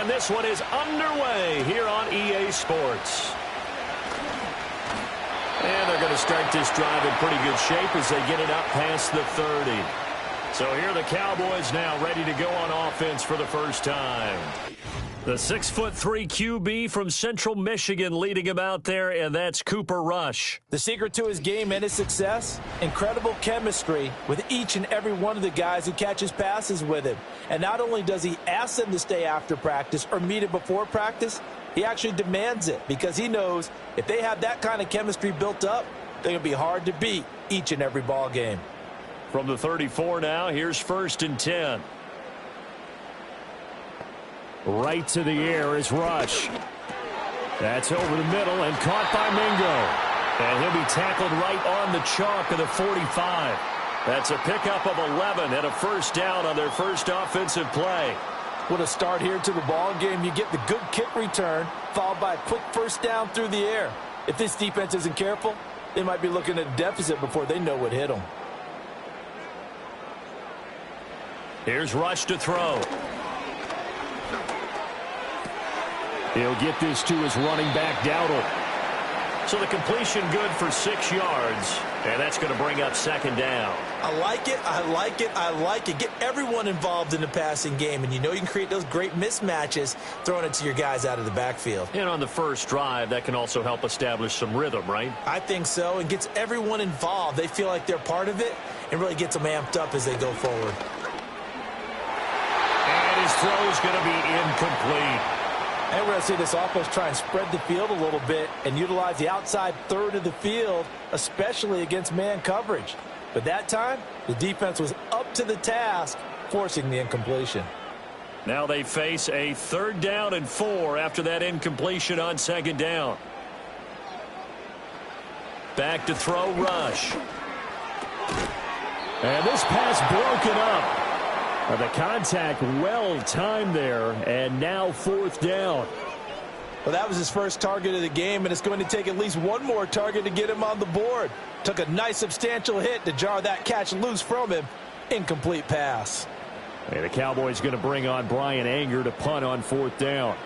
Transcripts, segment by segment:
And this one is underway here on EA Sports. And they're going to start this drive in pretty good shape as they get it up past the 30. So here are the Cowboys now ready to go on offense for the first time. The 6'3" QB from Central Michigan leading him out there, and that's Cooper Rush. The secret to his game and his success, incredible chemistry with each and every one of the guys who catches passes with him. And not only does he ask them to stay after practice or meet it before practice, he actually demands it because he knows if they have that kind of chemistry built up, they're going to be hard to beat each and every ball game. From the 34 now, here's 1st and 10. Right to the air is Rush. That's over the middle and caught by Mingo. And he'll be tackled right on the chalk of the 45. That's a pickup of 11 and a first down on their first offensive play. What a start here to the ball game. You get the good kick return, followed by a quick first down through the air. If this defense isn't careful, they might be looking at a deficit before they know what hit them. Here's Rush to throw. He'll get this to his running back, Dowdle. So the completion good for 6 yards, and that's going to bring up 2nd down. I like it, I like it, I like it. Get everyone involved in the passing game, and you know you can create those great mismatches throwing it to your guys out of the backfield. And on the first drive, that can also help establish some rhythm, right? I think so, and gets everyone involved. They feel like they're part of it and really gets them amped up as they go forward. And his throw is going to be incomplete. And we're going to see this offense try and spread the field a little bit and utilize the outside third of the field, especially against man coverage. But that time, the defense was up to the task, forcing the incompletion. Now they face a 3rd down and 4 after that incompletion on 2nd down. Back to throw, Rush. And this pass broken up. The contact well timed there, and now 4th down. Well, that was his first target of the game, and it's going to take at least one more target to get him on the board. Took a nice substantial hit to jar that catch loose from him. Incomplete pass. And the Cowboys going to bring on Brian Anger to punt on 4th down.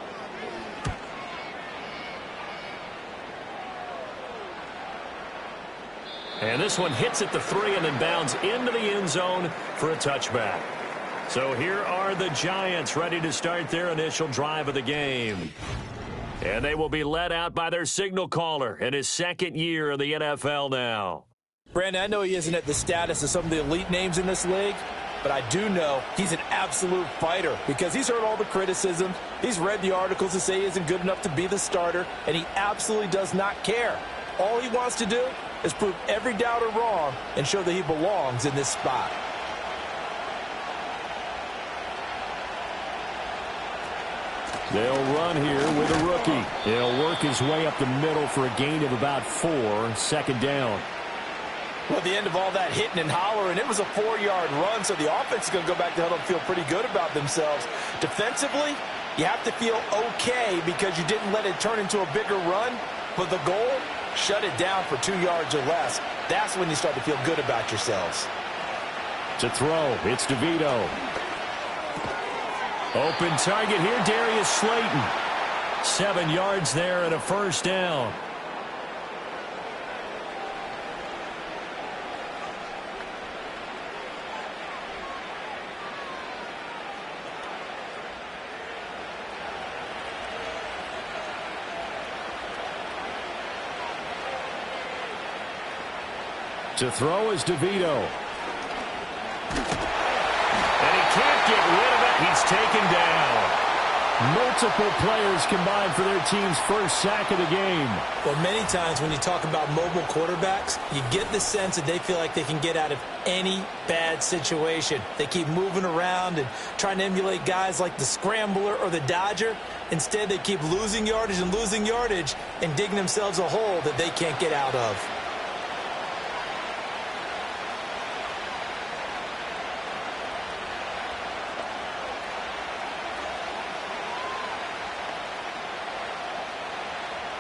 And this one hits at the 3 and then bounds into the end zone for a touchback. So here are the Giants ready to start their initial drive of the game. And they will be led out by their signal caller in his 2nd year in the NFL now. Brandon, I know he isn't at the status of some of the elite names in this league, but I do know he's an absolute fighter because he's heard all the criticism. He's read the articles that say he isn't good enough to be the starter, and he absolutely does not care. All he wants to do is prove every doubter wrong and show that he belongs in this spot. They'll run here with a rookie. He'll work his way up the middle for a gain of about 4, 2nd down. Well, at the end of all that hitting and hollering, it was a 4-yard run, so the offense is going to go back to huddle and feel pretty good about themselves. Defensively, you have to feel okay because you didn't let it turn into a bigger run, but the goal, shut it down for 2 yards or less. That's when you start to feel good about yourselves. To throw, it's DeVito. Open target here, Darius Slayton. 7 yards there and a first down. To throw is DeVito. And he can't get rid of it. He's taken down. Multiple players combined for their team's first sack of the game. Well, many times when you talk about mobile quarterbacks, you get the sense that they feel like they can get out of any bad situation. They keep moving around and trying to emulate guys like the Scrambler or the Dodger. Instead, they keep losing yardage and digging themselves a hole that they can't get out of.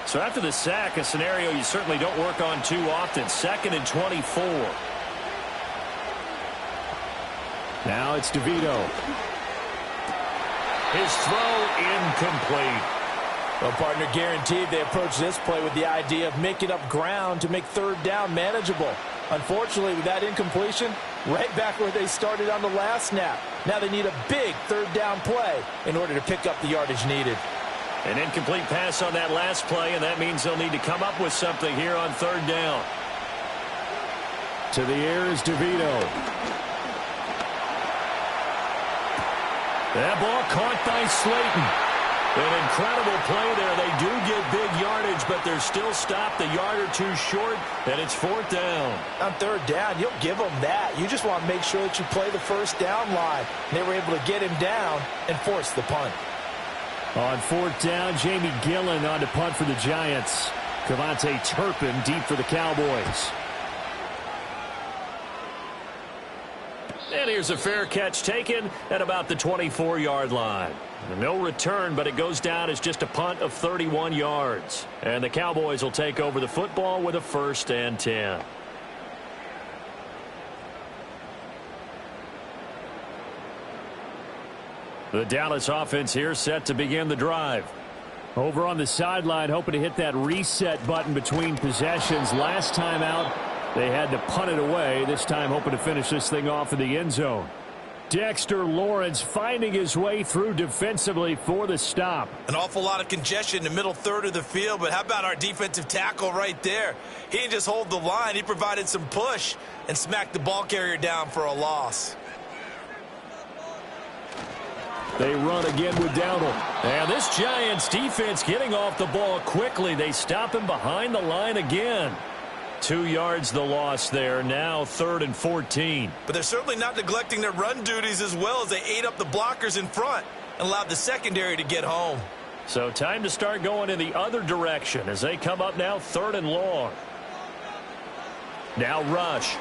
So after the sack, a scenario you certainly don't work on too often. 2nd and 24. Now it's DeVito. His throw incomplete. Well, partner, guaranteed they approach this play with the idea of making up ground to make third down manageable. Unfortunately, with that incompletion, right back where they started on the last snap. Now they need a big third down play in order to pick up the yardage needed. An incomplete pass on that last play, and that means they'll need to come up with something here on third down. To the air is DeVito. That ball caught by Slayton. An incredible play there. They do get big yardage, but they're still stopped a yard or two short, and it's fourth down. On third down, you'll give them that. You just want to make sure that you play the first down line. They were able to get him down and force the punt. On fourth down, Jamie Gillen on to punt for the Giants. Cavante Turpin deep for the Cowboys. And here's a fair catch taken at about the 24-yard line. No return, but it goes down as just a punt of 31 yards. And the Cowboys will take over the football with a 1st and 10. The Dallas offense here set to begin the drive. Over on the sideline, hoping to hit that reset button between possessions. Last time out, they had to punt it away. This time hoping to finish this thing off in the end zone. Dexter Lawrence finding his way through defensively for the stop. An awful lot of congestion in the middle third of the field, but how about our defensive tackle right there? He didn't just hold the line. He provided some push and smacked the ball carrier down for a loss. They run again with Dowdle. And this Giants defense getting off the ball quickly. They stop him behind the line again. 2 yards the loss there. Now 3rd and 14. But they're certainly not neglecting their run duties as well as they ate up the blockers in front and allowed the secondary to get home. So time to start going in the other direction as they come up now 3rd and long. Now Rush.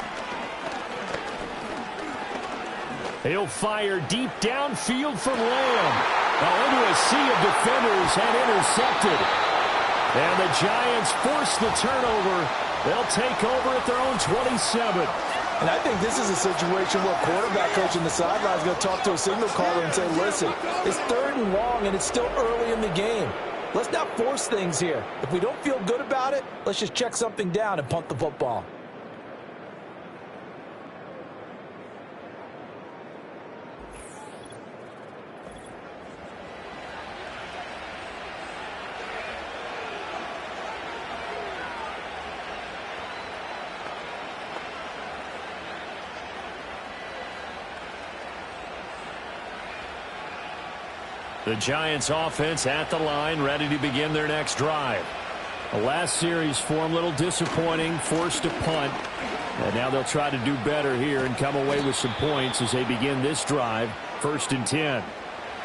He'll fire deep downfield for Lamb. Now into a sea of defenders and intercepted. And the Giants force the turnover. They'll take over at their own 27. And I think this is a situation where quarterback coach in the sideline is going to talk to a signal caller and say, listen, it's 3rd and long and it's still early in the game. Let's not force things here. If we don't feel good about it, let's just check something down and punt the football. The Giants offense at the line, ready to begin their next drive. The last series for them, a little disappointing, forced to punt. And now they'll try to do better here and come away with some points as they begin this drive, 1st and 10.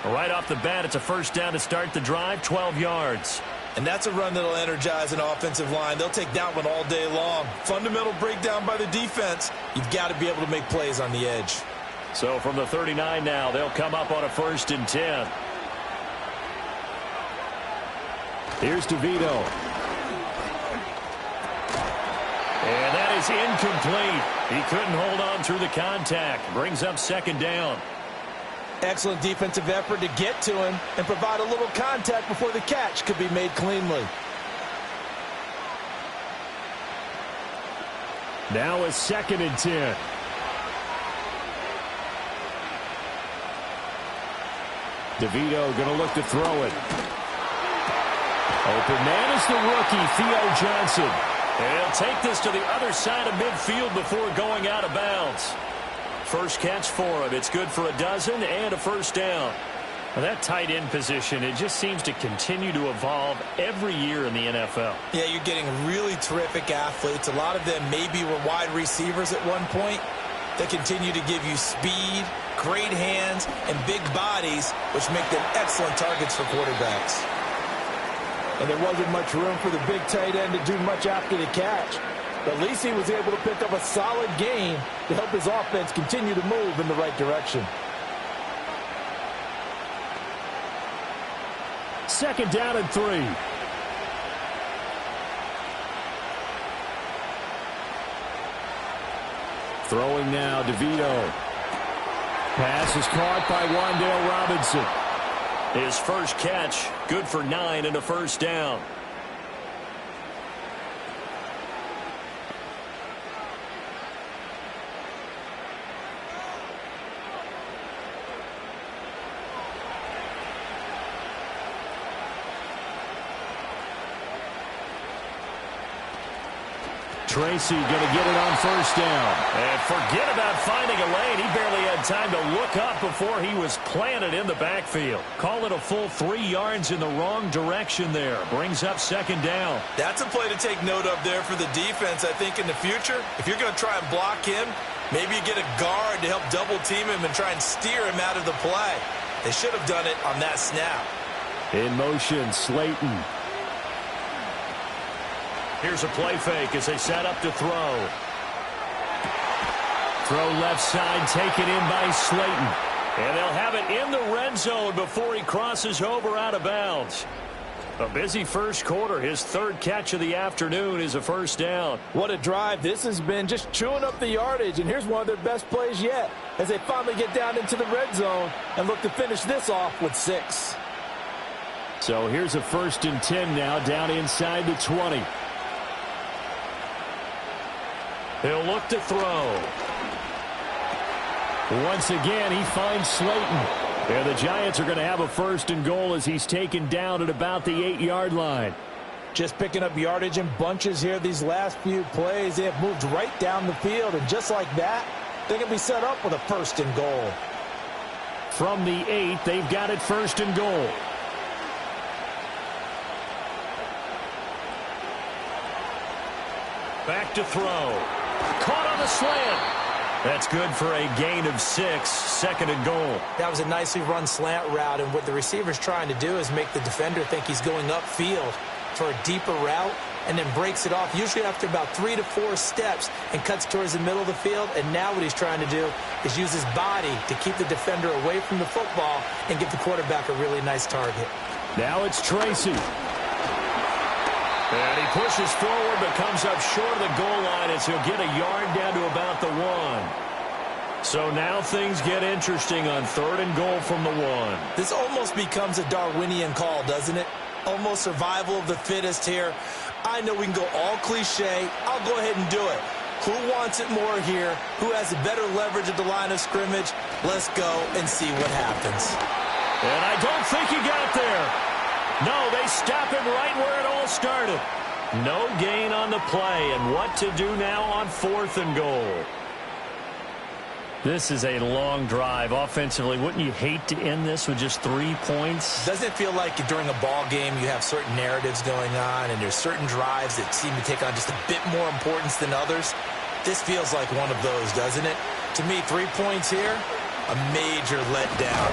Right off the bat, it's a 1st down to start the drive, 12 yards. And that's a run that'll energize an offensive line. They'll take that one all day long. Fundamental breakdown by the defense. You've got to be able to make plays on the edge. So from the 39 now, they'll come up on a 1st and 10. Here's DeVito. And that is incomplete. He couldn't hold on through the contact. Brings up 2nd down. Excellent defensive effort to get to him and provide a little contact before the catch could be made cleanly. Now a 2nd and 10. DeVito going to look to throw it. Open man is the rookie, Theo Johnson. He'll take this to the other side of midfield before going out of bounds. First catch for him. It's good for a dozen and a 1st down. Well, that tight end position, it just seems to continue to evolve every year in the NFL. Yeah, you're getting really terrific athletes. A lot of them maybe were wide receivers at one point. They continue to give you speed, great hands, and big bodies, which make them excellent targets for quarterbacks. And there wasn't much room for the big tight end to do much after the catch. But at least he was able to pick up a solid gain to help his offense continue to move in the right direction. 2nd down and 3. Throwing now, DeVito. Pass is caught by Wan'Dale Robinson. His first catch, good for 9 and a first down. Tracy going to get it on first down. And forget about finding a lane. He barely had time to look up before he was planted in the backfield. Call it a full 3 yards in the wrong direction there. Brings up second down. That's a play to take note of there for the defense, I think, in the future. If you're going to try and block him, maybe you get a guard to help double team him and try and steer him out of the play. They should have done it on that snap. In motion, Slayton. Here's a play fake as they set up to throw. Throw left side, taken in by Slayton. And they'll have it in the red zone before he crosses over out of bounds. A busy first quarter. His third catch of the afternoon is a first down. What a drive. This has been just chewing up the yardage, and here's one of their best plays yet as they finally get down into the red zone and look to finish this off with 6. So here's a 1st and 10 now down inside the 20. He'll look to throw. Once again, he finds Slayton. And the Giants are going to have a 1st and goal as he's taken down at about the 8-yard line. Just picking up yardage in bunches here these last few plays. They have moved right down the field, and just like that, they can be set up with a 1st and goal. From the 8, they've got it 1st and goal. Back to throw. Caught on the slant. That's good for a gain of 6, 2nd and goal. That was a nicely run slant route, and what the receiver's trying to do is make the defender think he's going upfield for a deeper route and then breaks it off, usually after about 3 to 4 steps, and cuts towards the middle of the field. And now what he's trying to do is use his body to keep the defender away from the football and give the quarterback a really nice target. Now it's Tracy. And he pushes forward but comes up short of the goal line as he'll get a yard down to about the 1. So now things get interesting on 3rd and goal from the 1. This almost becomes a Darwinian call, doesn't it? Almost survival of the fittest here. I know we can go all cliche. I'll go ahead and do it. Who wants it more here? Who has a better leverage at the line of scrimmage? Let's go and see what happens. And I don't think he got there. No, they stop him right where it all started. No gain on the play, and what to do now on 4th and goal. This is a long drive offensively. Wouldn't you hate to end this with just 3 points? Doesn't it feel like during a ball game you have certain narratives going on and there's certain drives that seem to take on just a bit more importance than others? This feels like one of those, doesn't it? To me, 3 points here, a major letdown.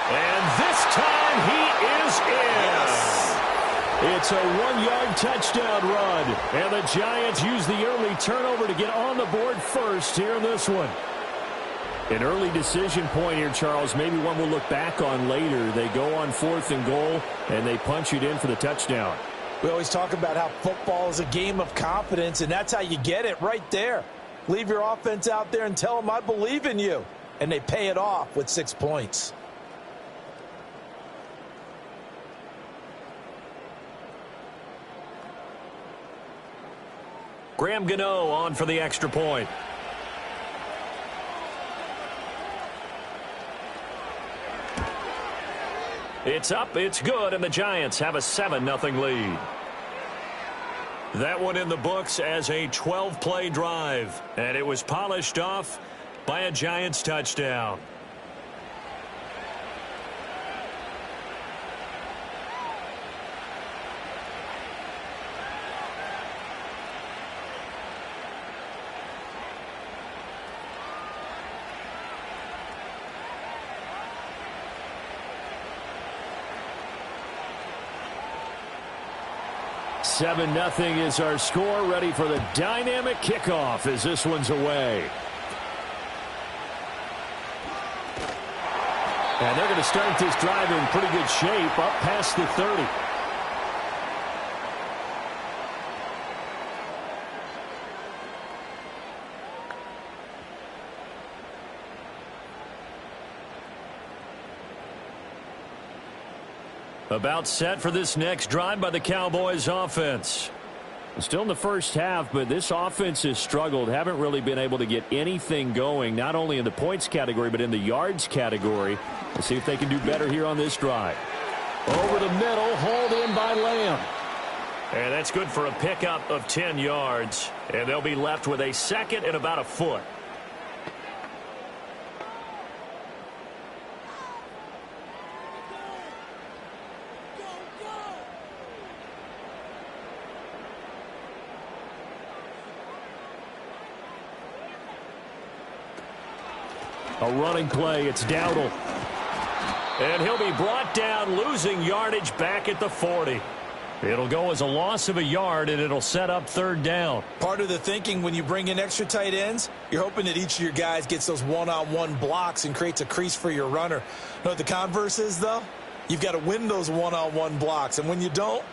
And this time he is in. It's a 1-yard touchdown run. And the Giants use the early turnover to get on the board first here in this one. An early decision point here, Charles. Maybe one we'll look back on later. They go on 4th and goal, and they punch it in for the touchdown. We always talk about how football is a game of confidence, and that's how you get it right there. Leave your offense out there and tell them, I believe in you. And they pay it off with 6 points. Graham Gano on for the extra point. It's up, it's good, and the Giants have a 7-0 lead. That one in the books as a 12-play drive, and it was polished off by a Giants touchdown. Seven 0 is our score. Ready for the dynamic kickoff as this one's away. And they're going to start this drive in pretty good shape up past the 30. About set for this next drive by the Cowboys offense. Still in the first half, but this offense has struggled. Haven't really been able to get anything going, not only in the points category, but in the yards category. Let's see if they can do better here on this drive. Over the middle, hauled in by Lamb. And that's good for a pickup of 10 yards. And they'll be left with a second and about a foot. A running play. It's Dowdle. And he'll be brought down, losing yardage back at the 40. It'll go as a loss of a yard, and it'll set up third down. Part of the thinking when you bring in extra tight ends, you're hoping that each of your guys gets those one-on-one blocks and creates a crease for your runner. You know what the converse is, though? You've got to win those one-on-one blocks, and when you don't,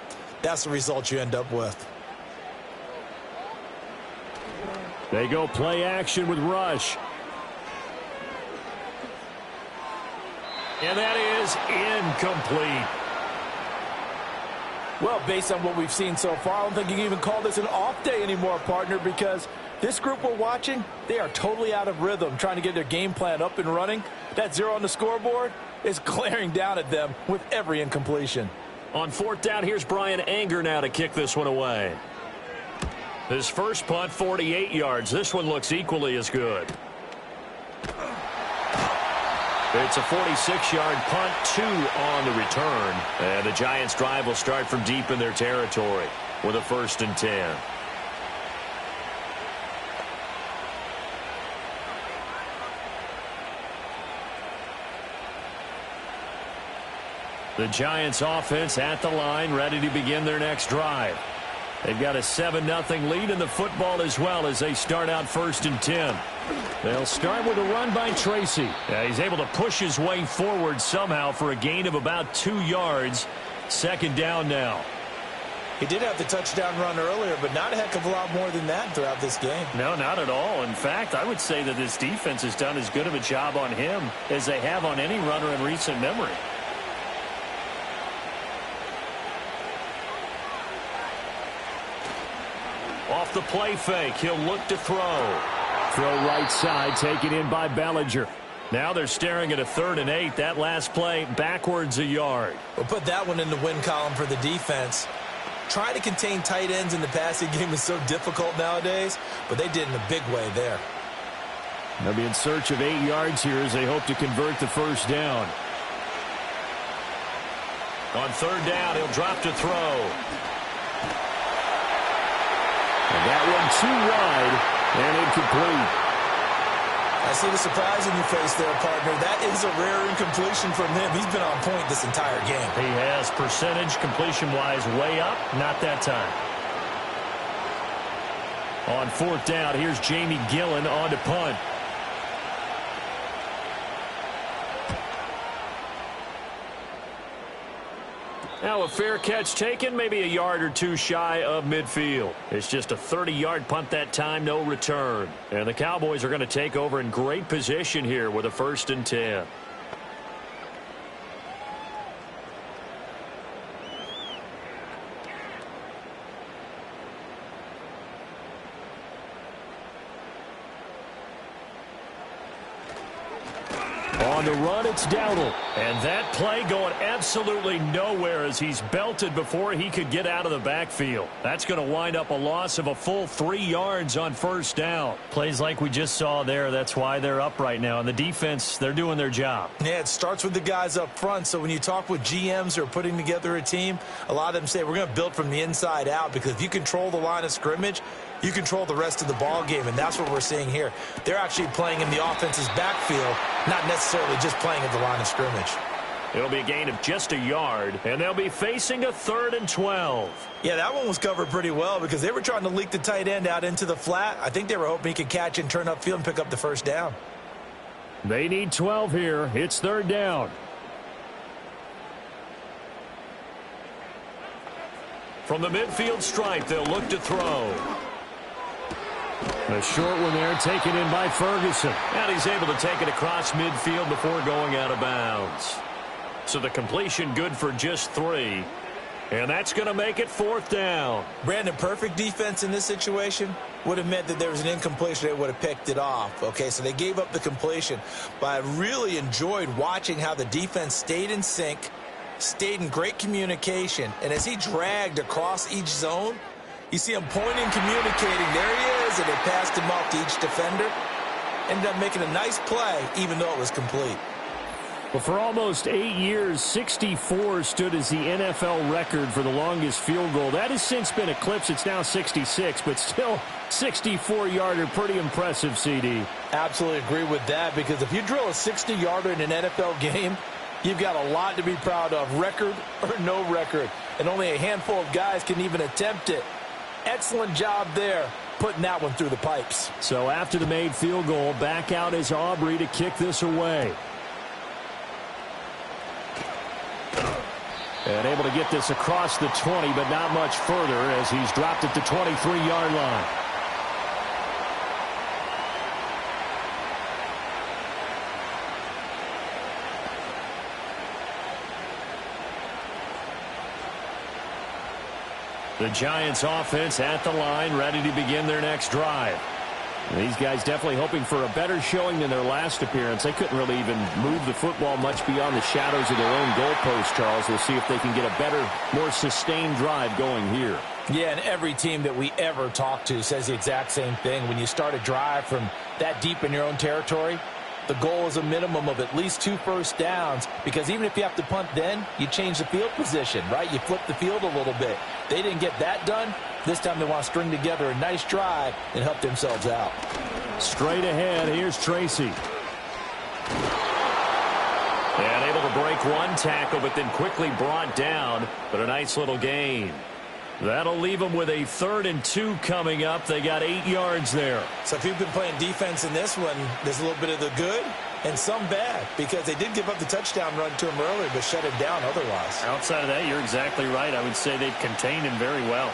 that's the result you end up with. They go play action with Rush. And that is incomplete. Well, based on what we've seen so far, I don't think you can even call this an off day anymore, partner, because this group we're watching, they are totally out of rhythm, trying to get their game plan up and running. That 0 on the scoreboard is glaring down at them with every incompletion. On fourth down, here's Brian Anger now to kick this one away. His first punt, 48 yards. This one looks equally as good. It's a 46-yard punt, 2 on the return. And the Giants' drive will start from deep in their territory with a 1st and 10. The Giants' offense at the line, ready to begin their next drive. They've got a 7-0 lead in the football as well as they start out 1st and 10. They'll start with a run by Tracy. Yeah, he's able to push his way forward somehow for a gain of about 2 yards. 2nd down now. He did have the touchdown run earlier, but not a heck of a lot more than that throughout this game. No, not at all. In fact, I would say that this defense has done as good of a job on him as they have on any runner in recent memory. Off the play fake, he'll look to throw. Throw right side, taken in by Bellinger. Now they're staring at a 3rd and 8. That last play, backwards a yard. We'll put that one in the win column for the defense. Trying to contain tight ends in the passing game is so difficult nowadays, but they did in a big way there. They'll be in search of 8 yards here as they hope to convert the 1st down. On 3rd down, he'll drop to throw. And that one too wide and incomplete. I see the surprise in your face there, partner. That is a rare incompletion from him. He's been on point this entire game. He has percentage completion-wise way up. Not that time. On 4th down, here's Jamie Gillen on to punt. Now a fair catch taken, maybe a yard or 2 shy of midfield. It's just a 30-yard punt that time, no return. And the Cowboys are going to take over in great position here with a 1st and 10. On the run, it's Dowdle. And that play going absolutely nowhere as he's belted before he could get out of the backfield. That's going to wind up a loss of a full 3 yards on 1st down. Plays like we just saw there. That's why they're up right now. And the defense, they're doing their job. Yeah, it starts with the guys up front. So when you talk with GMs who are putting together a team, a lot of them say we're going to build from the inside out, because if you control the line of scrimmage, you control the rest of the ball game, and that's what we're seeing here. They're actually playing in the offense's backfield, not necessarily just playing at the line of scrimmage. It'll be a gain of just a yard, and they'll be facing a 3rd and 12. Yeah, that one was covered pretty well because they were trying to leak the tight end out into the flat. I think they were hoping he could catch and turn upfield and pick up the 1st down. They need 12 here. It's 3rd down. From the midfield stripe, they'll look to throw. A short one there, taken in by Ferguson. And he's able to take it across midfield before going out of bounds. So the completion good for just 3. And that's going to make it 4th down. Brandon, perfect defense in this situation would have meant that there was an incompletion. They would have picked it off. Okay, so they gave up the completion. But I really enjoyed watching how the defense stayed in sync, stayed in great communication. And as he dragged across each zone, you see him pointing, communicating. There he is, and they passed him off to each defender. Ended up making a nice play, even though it was complete. Well, for almost 8 years, 64 stood as the NFL record for the longest field goal. That has since been eclipsed. It's now 66, but still 64-yarder. Pretty impressive, CD. Absolutely agree with that, because if you drill a 60-yarder in an NFL game, you've got a lot to be proud of, record or no record. And only a handful of guys can even attempt it. Excellent job there, putting that one through the pipes. So after the made field goal, back out is Aubrey to kick this away. And able to get this across the 20, but not much further as he's dropped at the 23-yard line. The Giants offense at the line, ready to begin their next drive. These guys definitely hoping for a better showing than their last appearance. They couldn't really even move the football much beyond the shadows of their own goalpost, Charles. We'll see if they can get a better, more sustained drive going here. Yeah, and every team that we ever talk to says the exact same thing. When you start a drive from that deep in your own territory, the goal is a minimum of at least 2 first downs, because even if you have to punt then, you change the field position, right? You flip the field a little bit. They didn't get that done. This time they want to string together a nice drive and help themselves out. Straight ahead, here's Tracy. And able to break one tackle, but then quickly brought down. But a nice little gain. That'll leave them with a 3rd and 2 coming up. They got 8 yards there. So if you've been playing defense in this one, there's a little bit of the good and some bad, because they did give up the touchdown run to him earlier, but shut him down otherwise. Outside of that, you're exactly right. I would say they've contained him very well.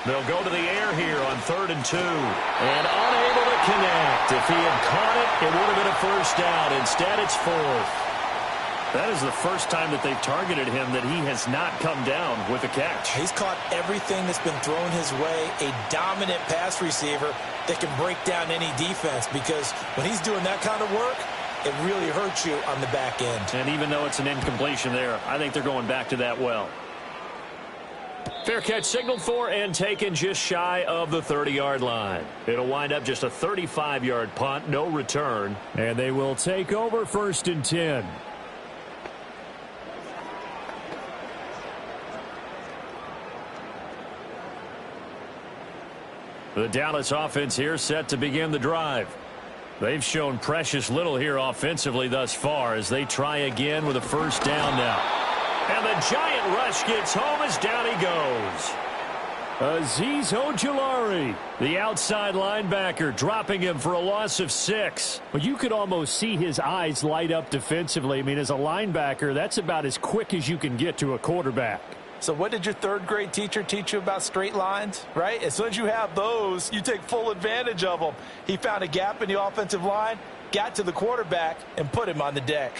They'll go to the air here on 3rd and 2. And unable to connect. If he had caught it, it would have been a first down. Instead, it's 4th. That is the first time that they've targeted him that he has not come down with a catch. He's caught everything that's been thrown his way. A dominant pass receiver that can break down any defense, because when he's doing that kind of work, it really hurts you on the back end. And even though it's an incompletion there, I think they're going back to that well. Fair catch signaled for and taken just shy of the 30-yard line. It'll wind up just a 35-yard punt, no return. And they will take over 1st and 10. The Dallas offense here set to begin the drive. They've shown precious little here offensively thus far as they try again with a first down now. And the giant rush gets home as down he goes. Azeez Ojulari, the outside linebacker, dropping him for a loss of 6. But you could almost see his eyes light up defensively. I mean, as a linebacker, that's about as quick as you can get to a quarterback. So what did your 3rd grade teacher teach you about straight lines, right? As soon as you have those, you take full advantage of them. He found a gap in the offensive line, got to the quarterback, and put him on the deck.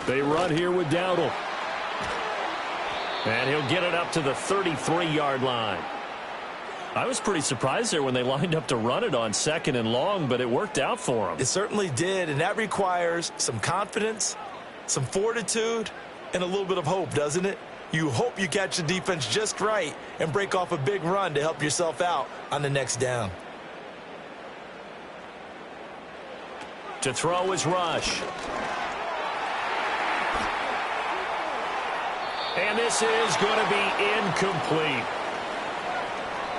They run here with Dowdle. And he'll get it up to the 33-yard line. I was pretty surprised there when they lined up to run it on 2nd and long, but it worked out for him. It certainly did, and that requires some confidence, some fortitude, and a little bit of hope, doesn't it? You hope you catch the defense just right and break off a big run to help yourself out on the next down. To throw is Rush. And this is going to be incomplete.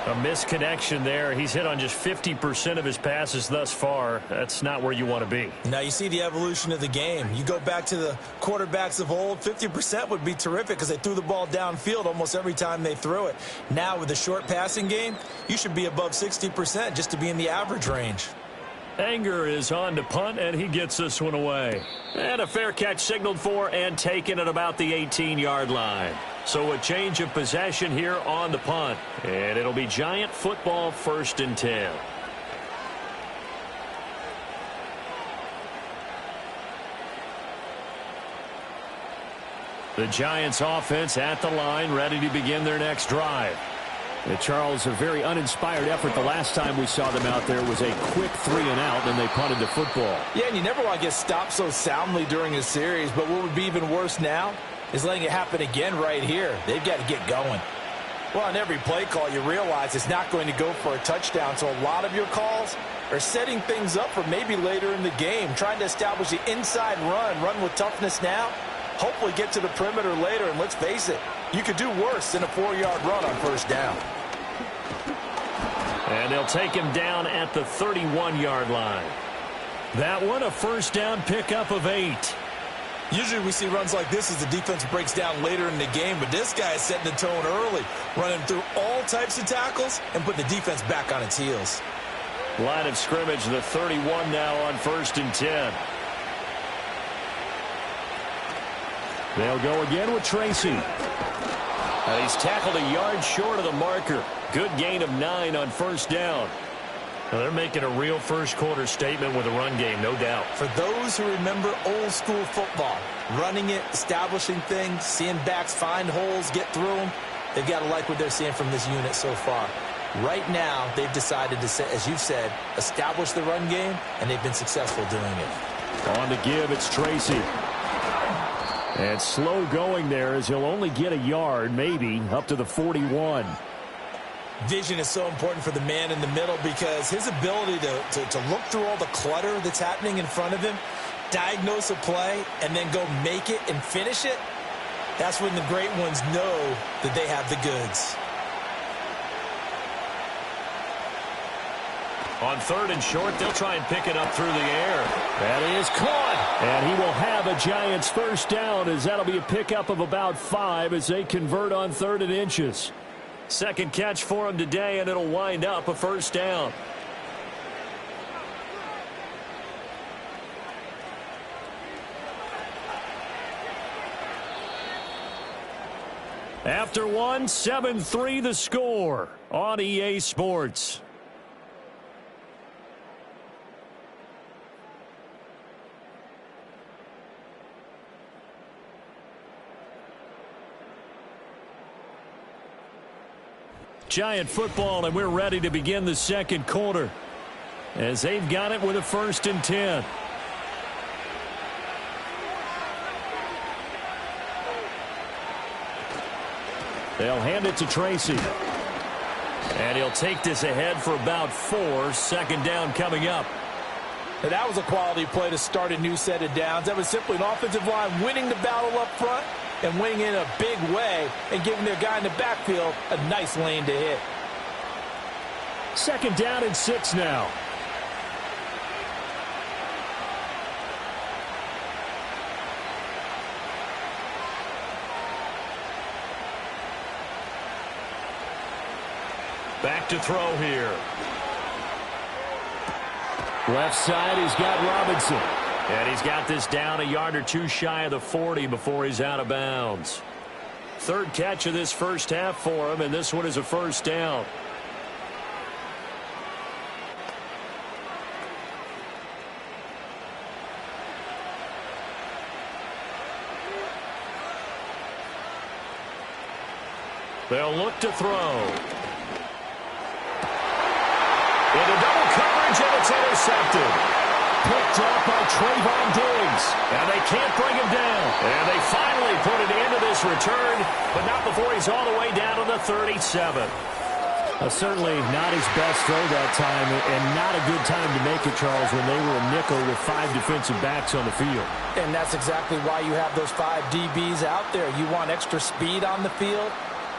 A misconnection there. He's hit on just 50% of his passes thus far. That's not where you want to be. Now you see the evolution of the game. You go back to the quarterbacks of old, 50% would be terrific because they threw the ball downfield almost every time they threw it. Now with the short passing game, you should be above 60% just to be in the average range. Anger is on to punt, and he gets this one away. And a fair catch signaled for and taken at about the 18-yard line. So a change of possession here on the punt. And it'll be Giant football 1st and 10. The Giants offense at the line, ready to begin their next drive. Charles, a very uninspired effort. The last time we saw them out there was a quick 3-and-out, and they punted the football. Yeah, and you never want to get stopped so soundly during a series, but what would be even worse now is letting it happen again right here. They've got to get going. Well, on every play call, you realize it's not going to go for a touchdown, so a lot of your calls are setting things up for maybe later in the game, trying to establish the inside run with toughness now, hopefully get to the perimeter later, and let's face it, you could do worse than a 4-yard run on first down. And they'll take him down at the 31-yard line. That one, a first down pickup of 8. Usually we see runs like this as the defense breaks down later in the game, but this guy is setting the tone early, running through all types of tackles and putting the defense back on its heels. Line of scrimmage, the 31 now on 1st and 10. They'll go again with Tracy. And he's tackled a yard short of the marker. Good gain of 9 on first down. Now they're making a real first-quarter statement with a run game, no doubt. For those who remember old-school football, running it, establishing things, seeing backs find holes, get through them, they've got to like what they're seeing from this unit so far. Right now, they've decided to, as you've said, establish the run game, and they've been successful doing it. On the give, it's Tracy. And slow going there as he'll only get a yard, maybe, up to the 41. Vision is so important for the man in the middle because his ability to look through all the clutter that's happening in front of him, diagnose a play, and then go make it and finish it, that's when the great ones know that they have the goods. On 3rd and short, they'll try and pick it up through the air. That is caught. And he will have a Giants first down as that'll be a pickup of about 5 as they convert on 3rd and inches. Second catch for him today, and it'll wind up a first down. After one, 7-3 the score on EA Sports. Giant football, and we're ready to begin the second quarter as they've got it with a 1st and 10. They'll hand it to Tracy. And he'll take this ahead for about 4. 2nd down coming up. And that was a quality play to start a new set of downs. That was simply an offensive line winning the battle up front and winning in a big way and giving their guy in the backfield a nice lane to hit. 2nd down and 6 now. Back to throw here. Left side, he's got Robinson. And he's got this down a yard or 2 shy of the 40 before he's out of bounds. 3rd catch of this first half for him, and this one is a first down. They'll look to throw. Into double coverage, and it's intercepted. Picked up by Trayvon Diggs. And they can't bring him down. And they finally put an end to this return, but not before he's all the way down to the 37. Certainly not his best throw that time, and not a good time to make it, Charles, when they were a nickel with 5 defensive backs on the field. And that's exactly why you have those 5 DBs out there. You want extra speed on the field,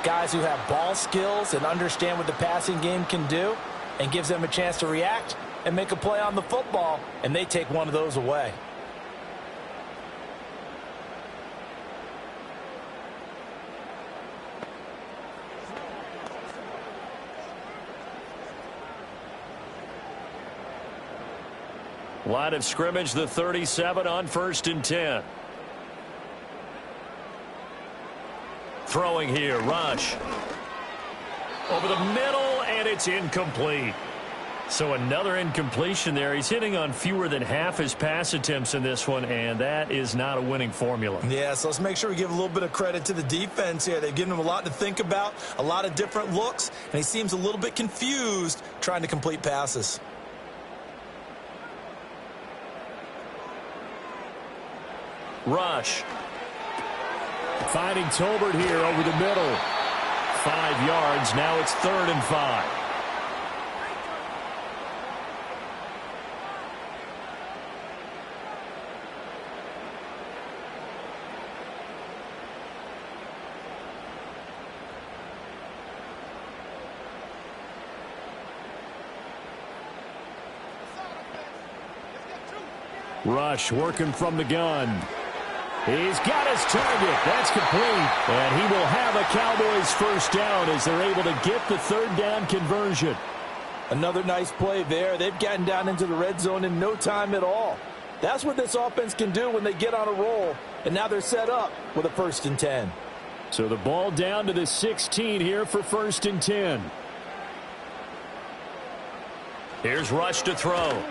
guys who have ball skills and understand what the passing game can do, and gives them a chance to react and make a play on the football, and they take one of those away. Line of scrimmage, the 37 on 1st and 10. Throwing here, rush. Over the middle, and it's incomplete. So another incompletion there. He's hitting on fewer than half his pass attempts in this one, and that is not a winning formula. Yeah, so let's make sure we give a little bit of credit to the defense here. They've given him a lot to think about, a lot of different looks, and he seems a little bit confused trying to complete passes. Rush. Finding Tolbert here over the middle. 5 yards. Now it's 3rd and 5. Rush working from the gun. He's got his target. That's complete. And he will have a Cowboys first down as they're able to get the 3rd down conversion. Another nice play there. They've gotten down into the red zone in no time at all. That's what this offense can do when they get on a roll. And now they're set up with a 1st and 10. So the ball down to the 16 here for 1st and 10. Here's Rush to throw.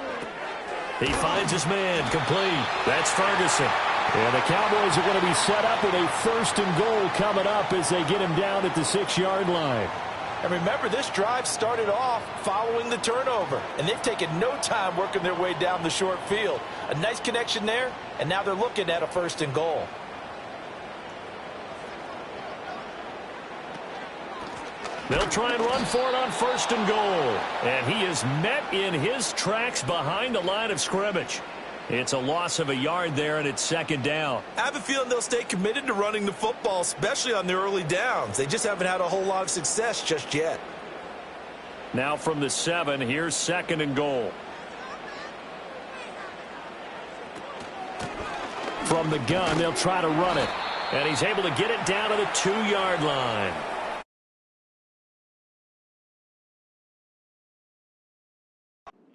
He finds his man, complete. That's Ferguson. And the Cowboys are going to be set up with a 1st and goal coming up as they get him down at the 6-yard line. And remember, this drive started off following the turnover, and they've taken no time working their way down the short field. A nice connection there, and now they're looking at a 1st and goal. They'll try and run for it on 1st and goal. And he is met in his tracks behind the line of scrimmage. It's a loss of a yard there, and it's 2nd down. I have a feeling they'll stay committed to running the football, especially on their early downs. They just haven't had a whole lot of success just yet. Now from the 7, here's 2nd and goal. From the gun, they'll try to run it. And he's able to get it down to the 2-yard line.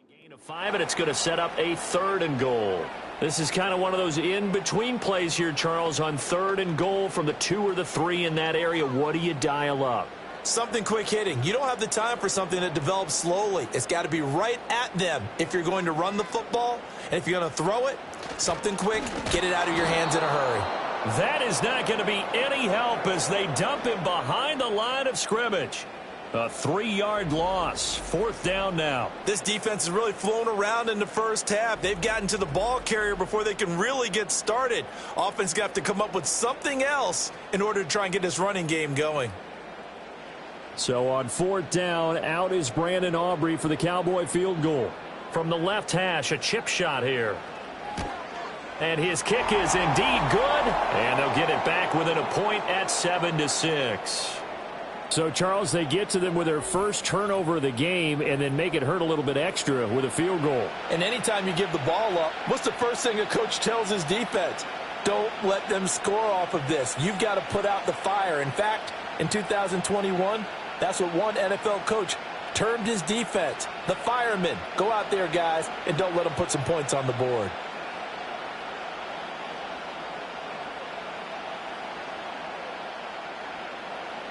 Gain of 5, and it's going to set up a 3rd and goal. This is kind of one of those in-between plays here, Charles, on 3rd and goal from the 2 or the 3 in that area. What do you dial up? Something quick hitting. You don't have the time for something that develops slowly. It's got to be right at them if you're going to run the football. And if you're going to throw it, something quick, get it out of your hands in a hurry. That is not going to be any help as they dump him behind the line of scrimmage. A 3-yard loss. 4th down now. This defense has really flown around in the first half. They've gotten to the ball carrier before they can really get started. Offense got to come up with something else in order to try and get this running game going. So on 4th down, out is Brandon Aubrey for the Cowboy field goal. From the left hash, a chip shot here. And his kick is indeed good. And they'll get it back within a point at 7-6. So, Charles, they get to them with their first turnover of the game and then make it hurt a little bit extra with a field goal. And anytime you give the ball up, what's the first thing a coach tells his defense? Don't let them score off of this. You've got to put out the fire. In fact, in 2021, that's what one NFL coach termed his defense. The firemen. Go out there, guys, and don't let them put some points on the board.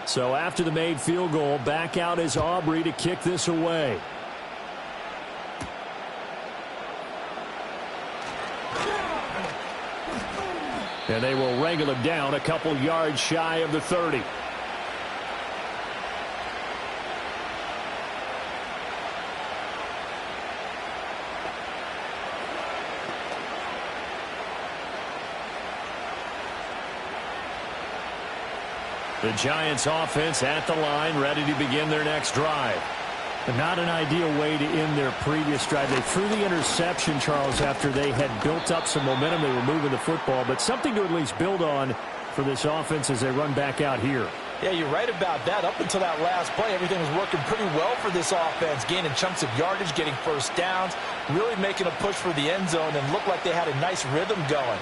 So after the made field goal, back out is Aubrey to kick this away. And they will wrangle him down a couple yards shy of the 30. The Giants offense at the line, ready to begin their next drive. But not an ideal way to end their previous drive. They threw the interception, Charles, after they had built up some momentum. They were moving the football, but something to at least build on for this offense as they run back out here. Yeah, you're right about that. Up until that last play, everything was working pretty well for this offense, gaining chunks of yardage, getting first downs, really making a push for the end zone, and looked like they had a nice rhythm going.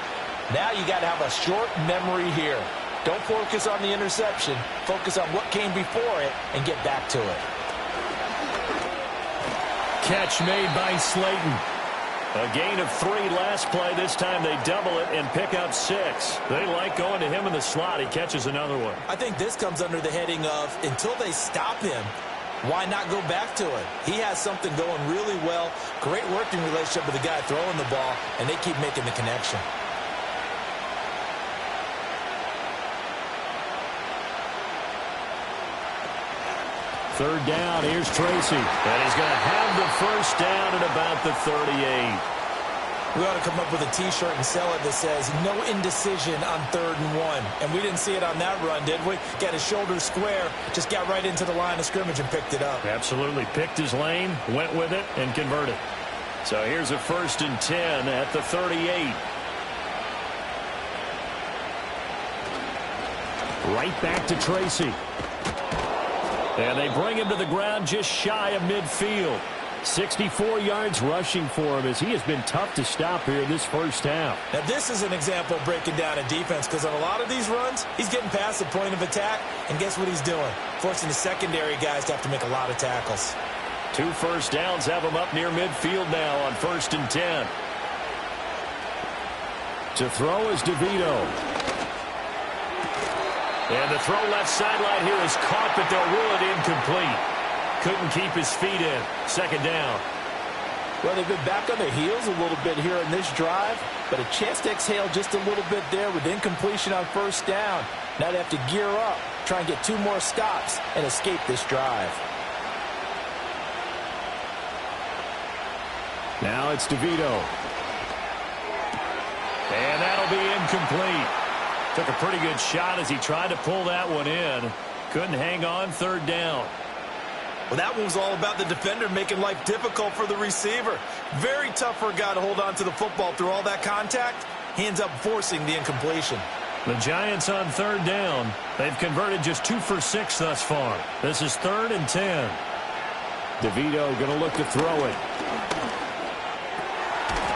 Now you got to have a short memory here. Don't focus on the interception. Focus on what came before it and get back to it. Catch made by Slayton. A gain of 3 last play. This time they double it and pick up 6. They like going to him in the slot. He catches another one. I think this comes under the heading of until they stop him, Why not go back to it? He has something going really well. Great working relationship with the guy throwing the ball, and they keep making the connection. Third down, here's Tracy. And he's going to have the first down at about the 38. We ought to come up with a T-shirt and sell it that says, no indecision on 3rd and 1. And we didn't see it on that run, did we? Got his shoulders square, just got right into the line of scrimmage and picked it up. Absolutely. Picked his lane, went with it, and converted. So here's a 1st and 10 at the 38. Right back to Tracy. And they bring him to the ground just shy of midfield. 64 yards rushing for him as he has been tough to stop here in this first half. Now, this is an example of breaking down a defense because on a lot of these runs, he's getting past the point of attack, and guess what he's doing? Forcing the secondary guys to have to make a lot of tackles. 2 first downs have him up near midfield now on 1st and 10. To throw is DeVito. And the throw left sideline here is caught, but they'll rule it incomplete. Couldn't keep his feet in. 2nd down. Well, they've been back on their heels a little bit here in this drive, but a chance to exhale just a little bit there with incompletion on 1st down. Now they have to gear up, try and get 2 more stops, and escape this drive. Now it's DeVito. And that'll be incomplete. Took a pretty good shot as he tried to pull that one in. Couldn't hang on. 3rd down. Well, that one was all about the defender making life difficult for the receiver. Very tough for a guy to hold on to the football through all that contact. He ends up forcing the incompletion. The Giants on 3rd down. They've converted just 2 for 6 thus far. This is 3rd and 10. DeVito going to look to throw it.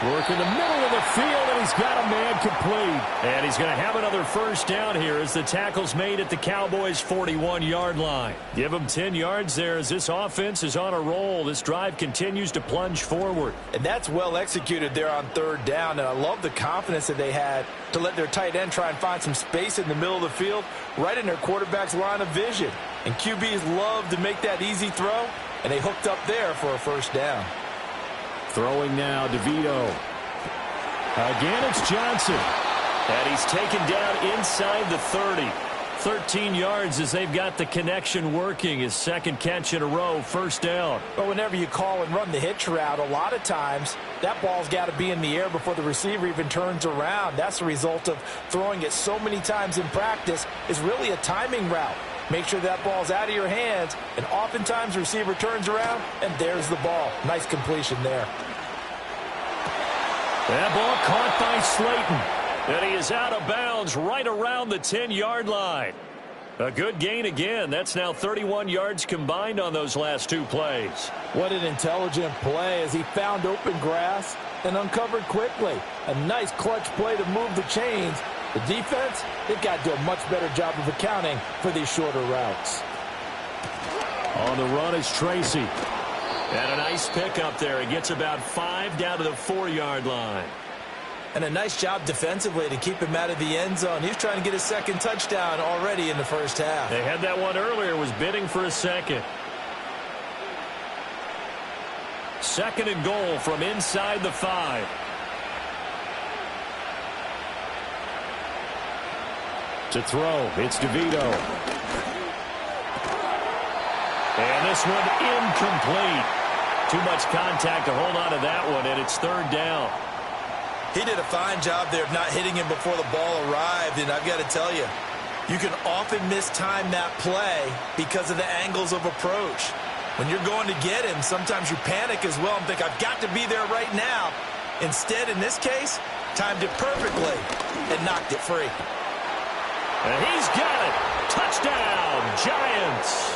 Work in the middle of the field, and he's got a man complete. And he's going to have another first down here as the tackle's made at the Cowboys' 41-yard line. Give him 10 yards there as this offense is on a roll. This drive continues to plunge forward. And that's well executed there on 3rd down, and I love the confidence that they had to let their tight end try and find some space in the middle of the field, right in their quarterback's line of vision. And QBs love to make that easy throw, and they hooked up there for a first down. Throwing now, DeVito. Again, it's Johnson. And he's taken down inside the 30. 13 yards as they've got the connection working. His 2nd catch in a row, 1st down. But whenever you call and run the hitch route, a lot of times that ball's got to be in the air before the receiver even turns around. That's the result of throwing it so many times in practice. Is really a timing route. Make sure that ball's out of your hands, and oftentimes the receiver turns around, and there's the ball. Nice completion there. That ball caught by Slayton. And he is out of bounds right around the 10-yard line. A good gain again. That's now 31 yards combined on those last 2 plays. What an intelligent play as he found open grass and uncovered quickly. A nice clutch play to move the chains. The defense, they've got to do a much better job of accounting for these shorter routes. On the run is Tracy. And a nice pickup there. He gets about 5 down to the 4-yard line. And a nice job defensively to keep him out of the end zone. He's trying to get his 2nd touchdown already in the first half. They had that one earlier, was bidding for a 2nd. 2nd and goal from inside the 5. To throw, it's DeVito. And this one incomplete. Too much contact to hold on to that one, and it's 3rd down. He did a fine job there of not hitting him before the ball arrived, and I've got to tell you, you can often mistime that play because of the angles of approach. When you're going to get him, sometimes you panic as well and think, I've got to be there right now. Instead, in this case, timed it perfectly and knocked it free. And he's got it. Touchdown, Giants.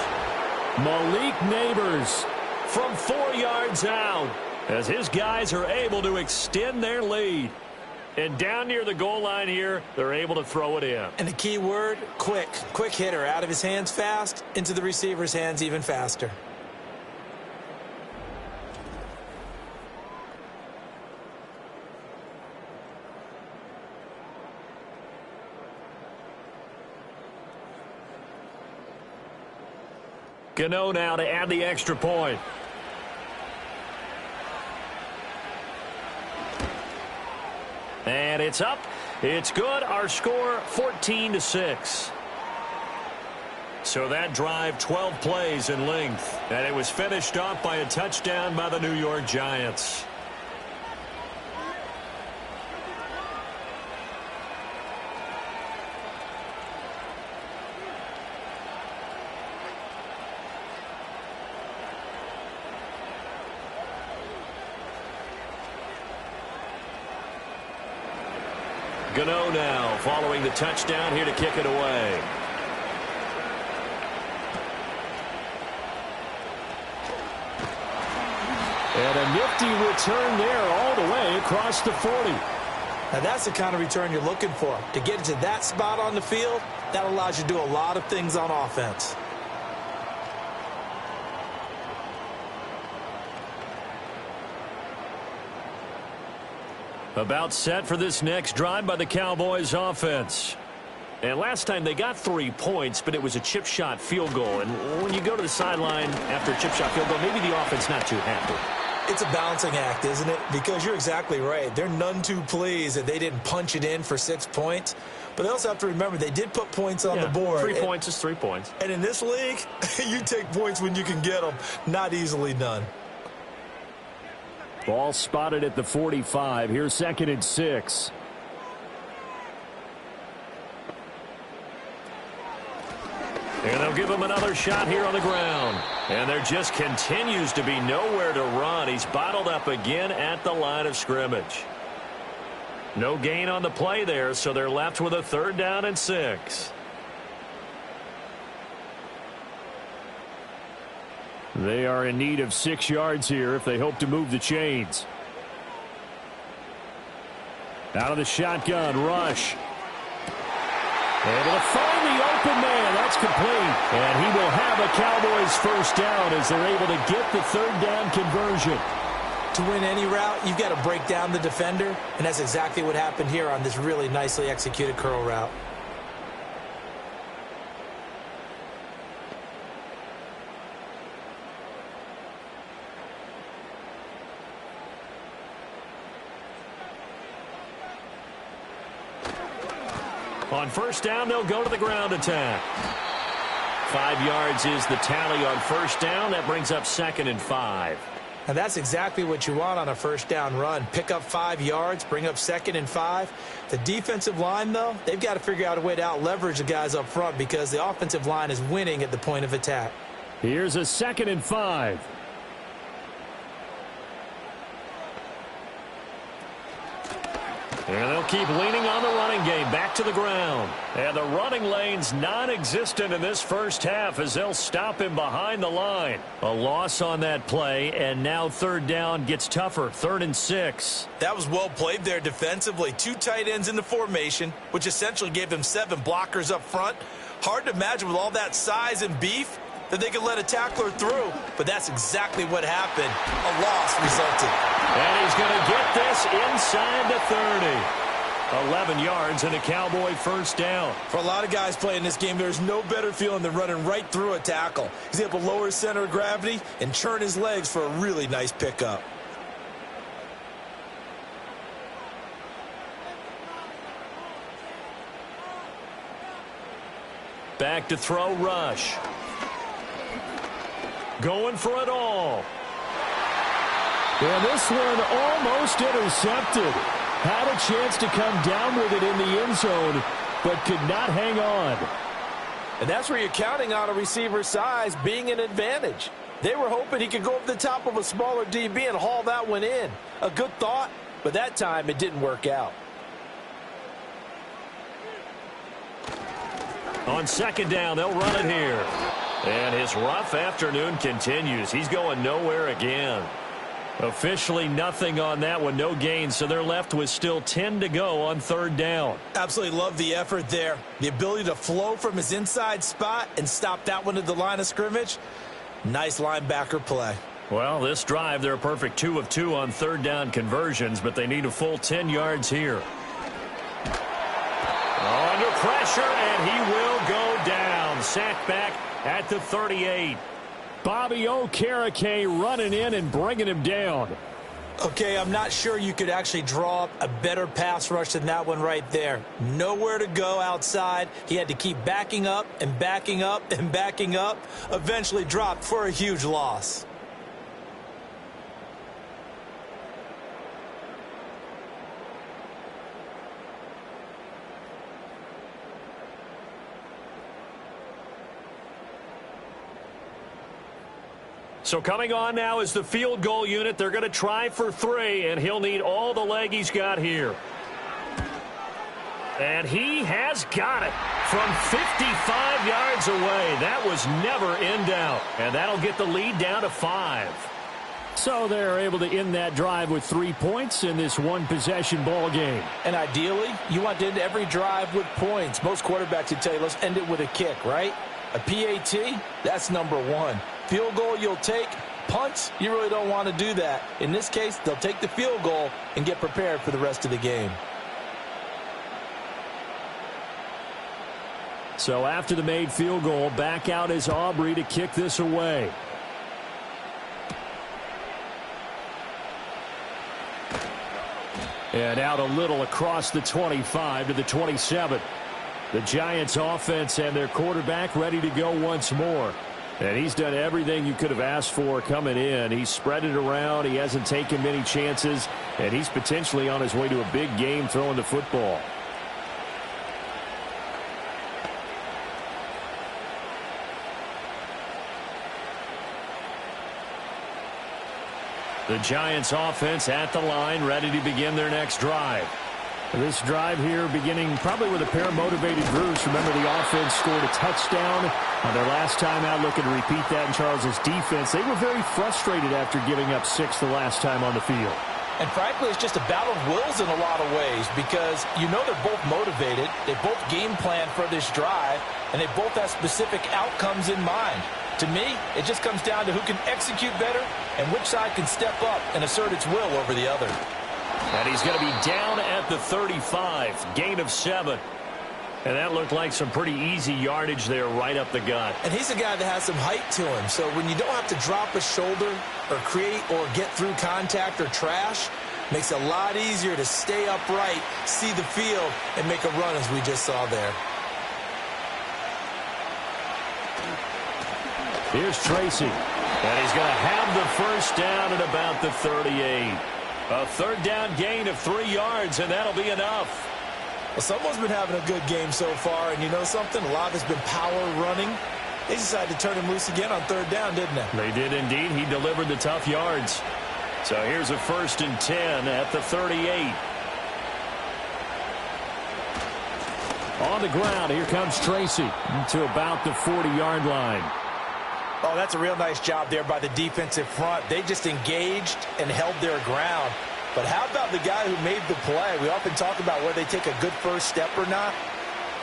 Malik Neighbors from 4 yards out as his guys are able to extend their lead. And down near the goal line here, they're able to throw it in. And the key word, quick. Quick hitter. Out of his hands fast, into the receiver's hands even faster. Gano now to add the extra point. And it's up. It's good. Our score, 14-6. So that drive, 12 plays in length. And it was finished off by a touchdown by the New York Giants. Gano now following the touchdown here to kick it away. And a nifty return there all the way across the 40. Now that's the kind of return you're looking for. To get to that spot on the field, that allows you to do a lot of things on offense. About set for this next drive by the Cowboys offense. And last time they got 3 points, but it was a chip shot field goal. And when you go to the sideline after a chip shot field goal, maybe the offense not too happy. It's a balancing act, isn't it? Because you're exactly right. They're none too pleased that they didn't punch it in for 6 points. But they also have to remember they did put points on the board. 3 points is 3 points. And in this league, you take points when you can get them. Not easily done. Ball spotted at the 45. Here's 2nd and 6. And they'll give him another shot here on the ground. And there just continues to be nowhere to run. He's bottled up again at the line of scrimmage. No gain on the play there, so they're left with a 3rd down and 6. They are in need of 6 yards here if they hope to move the chains. Out of the shotgun, rush. Able to find the open man. That's complete. And he will have a Cowboys 1st down as they're able to get the 3rd down conversion. To win any route, you've got to break down the defender, and that's exactly what happened here on this really nicely executed curl route. On 1st down, they'll go to the ground attack. 5 yards is the tally on 1st down. That brings up 2nd and 5. And that's exactly what you want on a 1st down run. Pick up 5 yards, bring up 2nd and 5. The defensive line, though, they've got to figure out a way to out-leverage the guys up front because the offensive line is winning at the point of attack. Here's a 2nd and 5. And they'll keep leaning on the running game. Back to the ground. And the running lane's non-existent in this 1st half as they'll stop him behind the line. A loss on that play, and now 3rd down gets tougher. 3rd and 6. That was well played there defensively. 2 tight ends in the formation, which essentially gave them 7 blockers up front. Hard to imagine with all that size and beef that they could let a tackler through, but that's exactly what happened. A loss resulted. And he's going to get this inside the 30. 11 yards and a Cowboy 1st down. For a lot of guys playing this game, there's no better feeling than running right through a tackle. He's able to lower his center of gravity and churn his legs for a really nice pickup. Back to throw, rush. Going for it all. And this one almost intercepted. Had a chance to come down with it in the end zone, but could not hang on. And that's where you're counting on a receiver's size being an advantage. They were hoping he could go over the top of a smaller DB and haul that one in. A good thought, but that time it didn't work out. On 2nd down, they'll run it here. And his rough afternoon continues. He's going nowhere again. Officially nothing on that one, no gain, so they're left with still 10 to go on 3rd down. Absolutely love the effort there. The ability to flow from his inside spot and stop that one at the line of scrimmage. Nice linebacker play. Well, this drive, they're a perfect 2 of 2 on 3rd down conversions, but they need a full 10 yards here. Under pressure, and he will go down. Sacked back at the 38. Bobby Okereke running in and bringing him down. Okay, I'm not sure you could actually draw up a better pass rush than that one right there. Nowhere to go outside. He had to keep backing up and backing up and backing up. Eventually dropped for a huge loss. So coming on now is the field goal unit. They're going to try for 3, and he'll need all the leg he's got here. And he has got it from 55 yards away. That was never in doubt. And that'll get the lead down to 5. So they're able to end that drive with 3 points in this one-possession ball game. And ideally, you want to end every drive with points. Most quarterbacks would tell you, let's end it with a kick, right? A PAT, that's number 1. Field goal you'll take. Punts, you really don't want to do that. In this case, they'll take the field goal and get prepared for the rest of the game. So after the made field goal, back out is Aubrey to kick this away. And out a little across the 25 to the 27. The Giants offense and their quarterback ready to go once more. And he's done everything you could have asked for coming in. He's spread it around. He hasn't taken many chances. And he's potentially on his way to a big game throwing the football. The Giants offense at the line, ready to begin their next drive. This drive here beginning probably with a pair of motivated Bruce. Remember, the offense scored a touchdown on their last time out, looking to repeat that in Charles's defense. They were very frustrated after giving up 6 the last time on the field. And frankly, it's just a battle of wills in a lot of ways because you know they're both motivated. They both game plan for this drive, and they both have specific outcomes in mind. To me, it just comes down to who can execute better and which side can step up and assert its will over the other. And he's going to be down at the 35, gain of 7. And that looked like some pretty easy yardage there right up the gut. And he's a guy that has some height to him. So when you don't have to drop a shoulder or create or get through contact or trash, makes it a lot easier to stay upright, see the field, and make a run as we just saw there. Here's Tracy. And he's going to have the first down at about the 38. A third down gain of 3 yards, and that'll be enough. Well, someone's been having a good game so far, and you know something? A lot of it's been power running. They decided to turn him loose again on third down, didn't they? They did indeed. He delivered the tough yards. So here's a 1st and 10 at the 38. On the ground, here comes Tracy to about the 40-yard line. Oh, that's a real nice job there by the defensive front. They just engaged and held their ground. But how about the guy who made the play? We often talk about whether they take a good first step or not.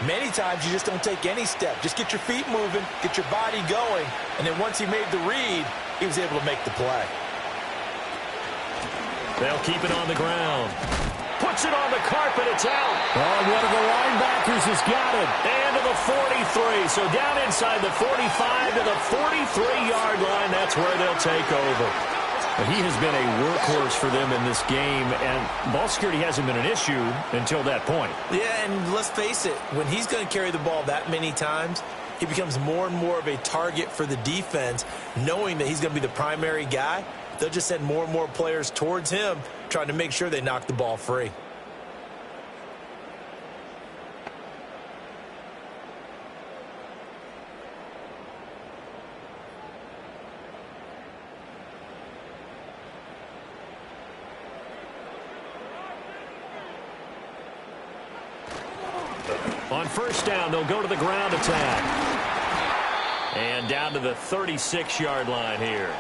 Many times you just don't take any step. Just get your feet moving, get your body going, and then once he made the read, he was able to make the play. They'll keep it on the ground. Puts it on the carpet. It's out. Oh, one of the linebackers has got it. And to the 43. So down inside the 45 to the 43-yard line. That's where they'll take over. But he has been a workhorse for them in this game, and ball security hasn't been an issue until that point. Yeah, and let's face it, when he's going to carry the ball that many times, he becomes more and more of a target for the defense, knowing that he's going to be the primary guy. They'll just send more and more players towards him, trying to make sure they knock the ball free. On first down, they'll go to the ground attack. And down to the 36-yard line here.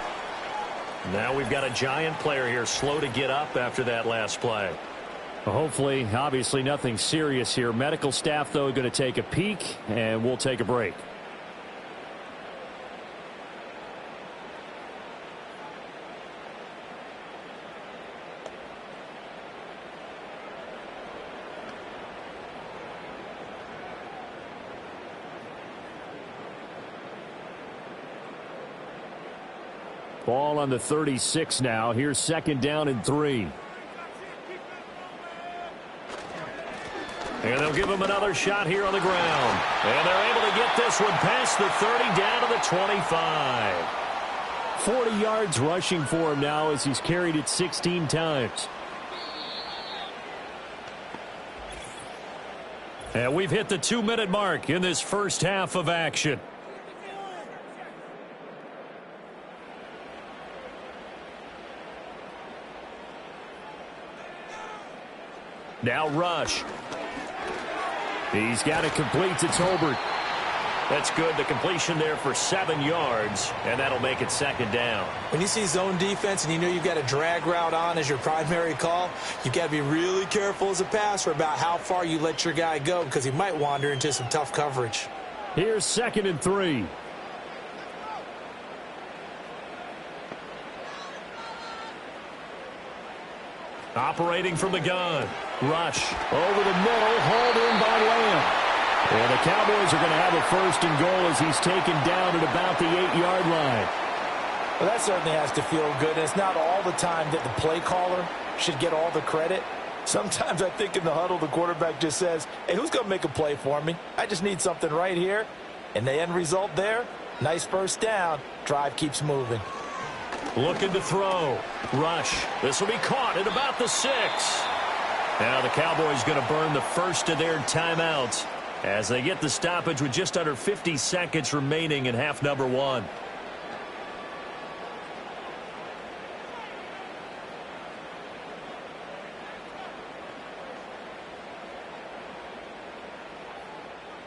Now we've got a Giant player here slow to get up after that last play. Well, hopefully, obviously nothing serious here. Medical staff, though, going to take a peek, and we'll take a break. Ball on the 36 now. Here's 2nd down and 3. And they'll give him another shot here on the ground. And they're able to get this one past the 30 down to the 25. 40 yards rushing for him now as he's carried it 16 times. And we've hit the 2-minute mark in this first half of action. Now rush. He's got it complete to Tolbert. That's good. The completion there for 7 yards, and that'll make it 2nd down. When you see zone defense and you know you've got a drag route on as your primary call, you've got to be really careful as a passer about how far you let your guy go because he might wander into some tough coverage. Here's 2nd and 3. Operating from the gun. Rush. Over the middle, hauled in by Lamb. And the Cowboys are going to have a 1st and goal as he's taken down at about the 8-yard line. Well, that certainly has to feel good. And it's not all the time that the play caller should get all the credit. Sometimes I think in the huddle, the quarterback just says, hey, who's going to make a play for me? I just need something right here. And the end result there, nice 1st down. Drive keeps moving. Looking to throw. Rush. This will be caught at about the 6. Now the Cowboys going to burn the first of their timeouts as they get the stoppage with just under 50 seconds remaining in half number 1.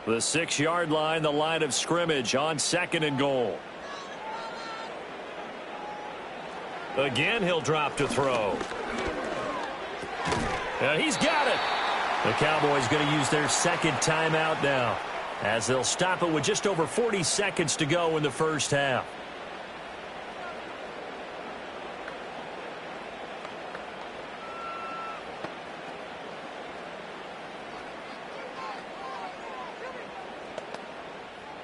The 6-yard line, the line of scrimmage on 2nd and goal. Again, he'll drop to throw. He's got it. The Cowboys going to use their 2nd timeout now as they'll stop it with just over 40 seconds to go in the first half.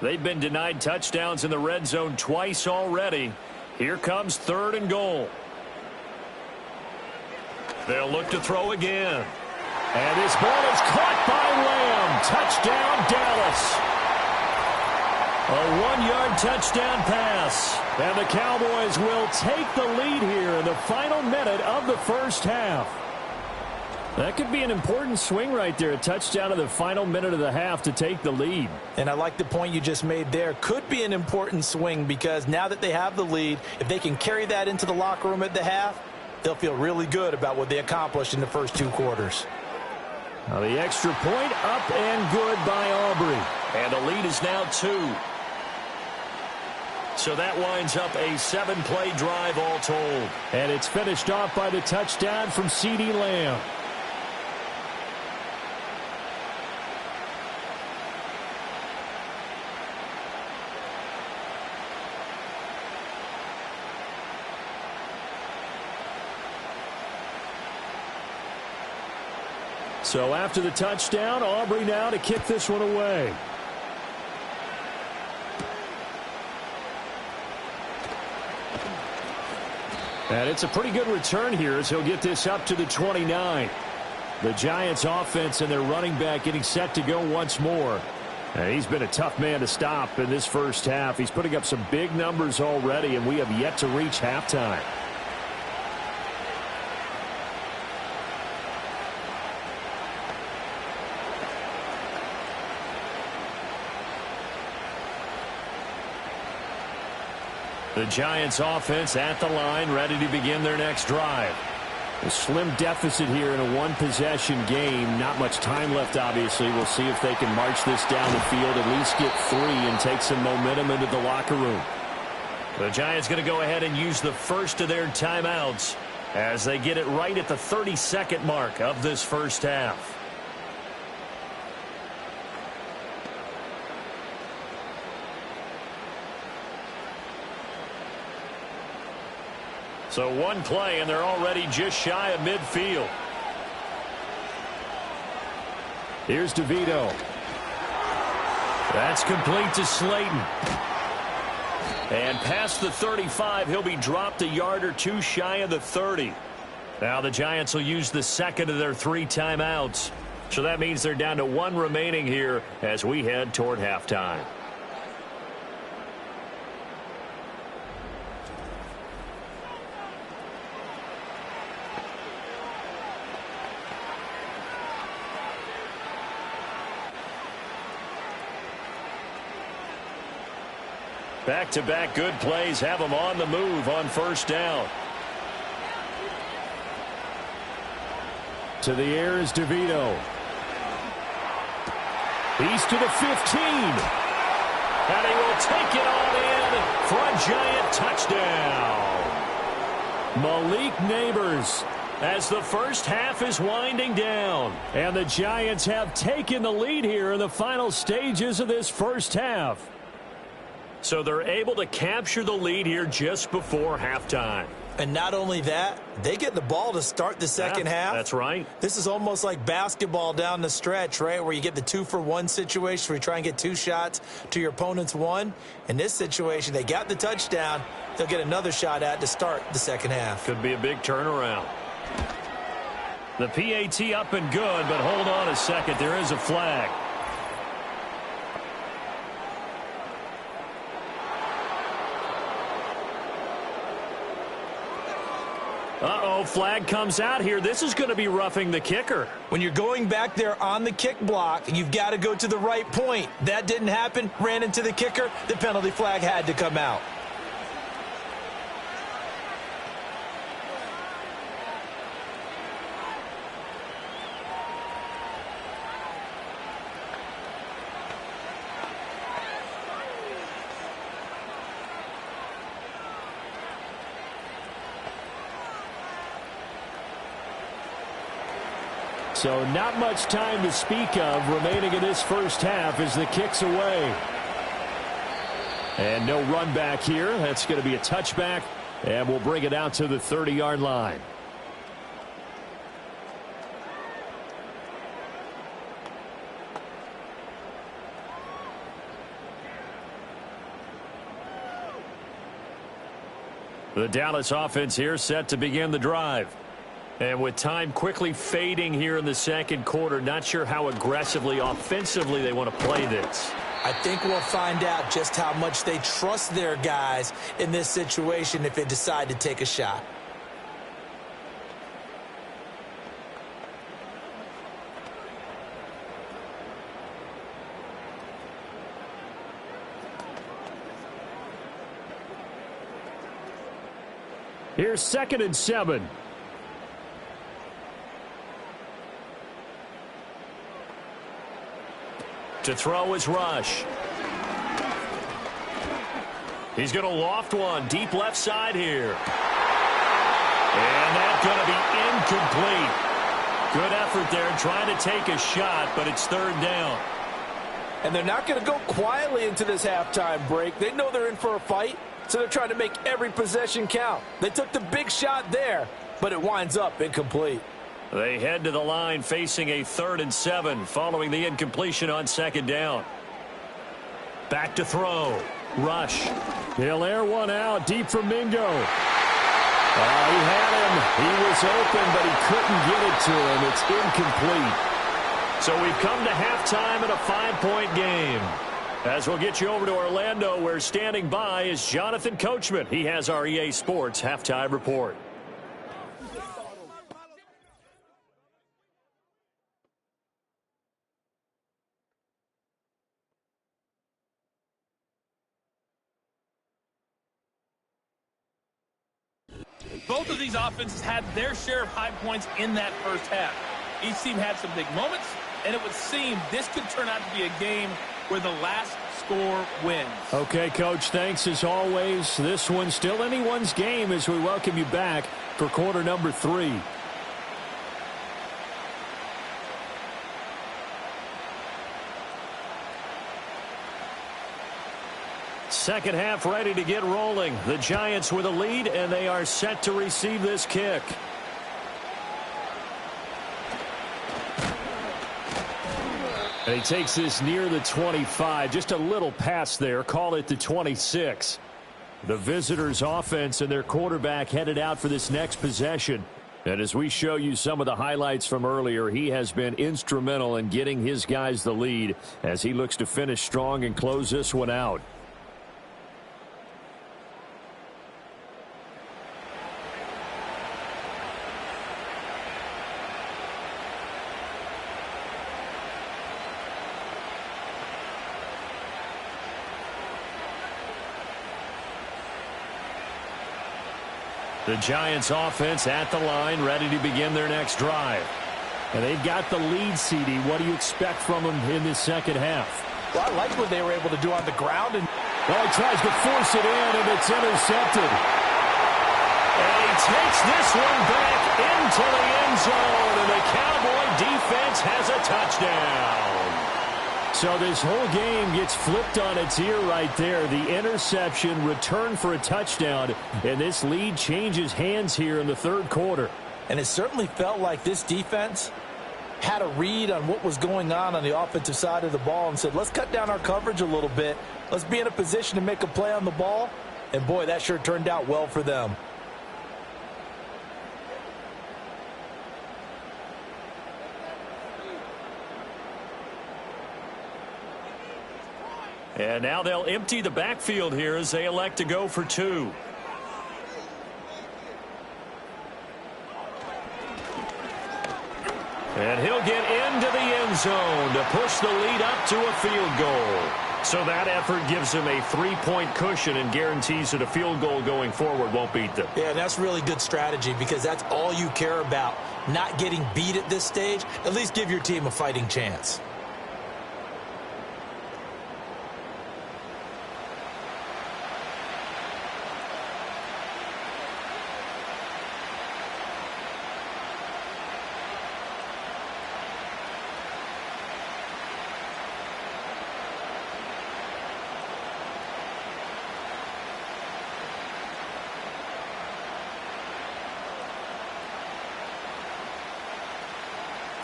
They've been denied touchdowns in the red zone twice already. Here comes 3rd and goal. They'll look to throw again. And this ball is caught by Lamb. Touchdown, Dallas. A 1-yard touchdown pass. And the Cowboys will take the lead here in the final minute of the first half. That could be an important swing right there. A touchdown in the final minute of the half to take the lead. And I like the point you just made there. Could be an important swing because now that they have the lead, if they can carry that into the locker room at the half, they'll feel really good about what they accomplished in the first 2 quarters. Now the extra point up and good by Aubrey. And the lead is now 2. So that winds up a 7-play drive all told. And it's finished off by the touchdown from CeeDee Lamb. So after the touchdown, Aubrey now to kick this one away. And it's a pretty good return here as he'll get this up to the 29. The Giants offense and their running back getting set to go once more. And he's been a tough man to stop in this first half. He's putting up some big numbers already, and we have yet to reach halftime. The Giants offense at the line, ready to begin their next drive. A slim deficit here in a 1-possession game. Not much time left, obviously. We'll see if they can march this down the field, at least get 3 and take some momentum into the locker room. The Giants going to go ahead and use the first of their timeouts as they get it right at the 32nd mark of this first half. So 1 play, and they're already just shy of midfield. Here's DeVito. That's complete to Slayton. And past the 35, he'll be dropped a yard or two shy of the 30. Now the Giants will use the second of their 3 timeouts. So that means they're down to 1 remaining here as we head toward halftime. Back-to-back good plays have them on the move on first down. To the air is DeVito. He's to the 15. And he will take it on in for a Giant touchdown. Malik Neighbors. As the first half is winding down. And the Giants have taken the lead here in the final stages of this first half. So they're able to capture the lead here just before halftime. And not only that, they get the ball to start the second half. That's right. This is almost like basketball down the stretch, right, where you get the 2-for-1 situation where you try and get 2 shots to your opponent's 1. In this situation, they got the touchdown. They'll get another shot at to start the second half. Could be a big turnaround. The PAT up and good, but hold on a second. There is a flag. Uh-oh, flag comes out here. This is going to be roughing the kicker. When you're going back there on the kick block, you've got to go to the right point. That didn't happen. Ran into the kicker. The penalty flag had to come out. So not much time to speak of remaining in this first half as the kick's away. And no run back here. That's going to be a touchback, and we'll bring it out to the 30-yard line. The Dallas offense here set to begin the drive. And with time quickly fading here in the second quarter, not sure how aggressively, offensively they want to play this. I think we'll find out just how much they trust their guys in this situation if they decide to take a shot. Here's 2nd and 7. To throw is Rush. He's going to loft one deep left side here. And that's going to be incomplete. Good effort there trying to take a shot, but it's 3rd down. And they're not going to go quietly into this halftime break. They know they're in for a fight, so they're trying to make every possession count. They took the big shot there, but it winds up incomplete. They head to the line facing a 3rd and 7 following the incompletion on 2nd down. Back to throw. Rush. He'll air one out deep from Mingo. He had him. He was open, but he couldn't get it to him. It's incomplete. So we've come to halftime in a 5-point game. As we'll get you over to Orlando, where standing by is Jonathan Coachman. He has our EA Sports halftime report. Both of these offenses had their share of high points in that first half. Each team had some big moments, and it would seem this could turn out to be a game where the last score wins. Okay, Coach, thanks as always. This one's still anyone's game as we welcome you back for quarter number 3. Second half ready to get rolling. The Giants with a lead, and they are set to receive this kick. And he takes this near the 25. Just a little pass there. Call it the 26. The visitors' offense and their quarterback headed out for this next possession. And as we show you some of the highlights from earlier, he has been instrumental in getting his guys the lead as he looks to finish strong and close this one out. The Giants offense at the line, ready to begin their next drive. And they've got the lead, CD. What do you expect from them in this second half? Well, I like what they were able to do on the ground. And he tries to force it in, and it's intercepted. And he takes this one back into the end zone, and the Cowboy defense has a touchdown. So this whole game gets flipped on its ear right there. The interception, return for a touchdown, and this lead changes hands here in the third quarter. And it certainly felt like this defense had a read on what was going on the offensive side of the ball and said, let's cut down our coverage a little bit. Let's be in a position to make a play on the ball. And, boy, that sure turned out well for them. And now they'll empty the backfield here as they elect to go for two. And he'll get into the end zone to push the lead up to a field goal. So that effort gives him a 3-point cushion and guarantees that a field goal going forward won't beat them. Yeah, that's really good strategy because that's all you care about. Not getting beat at this stage. At least give your team a fighting chance.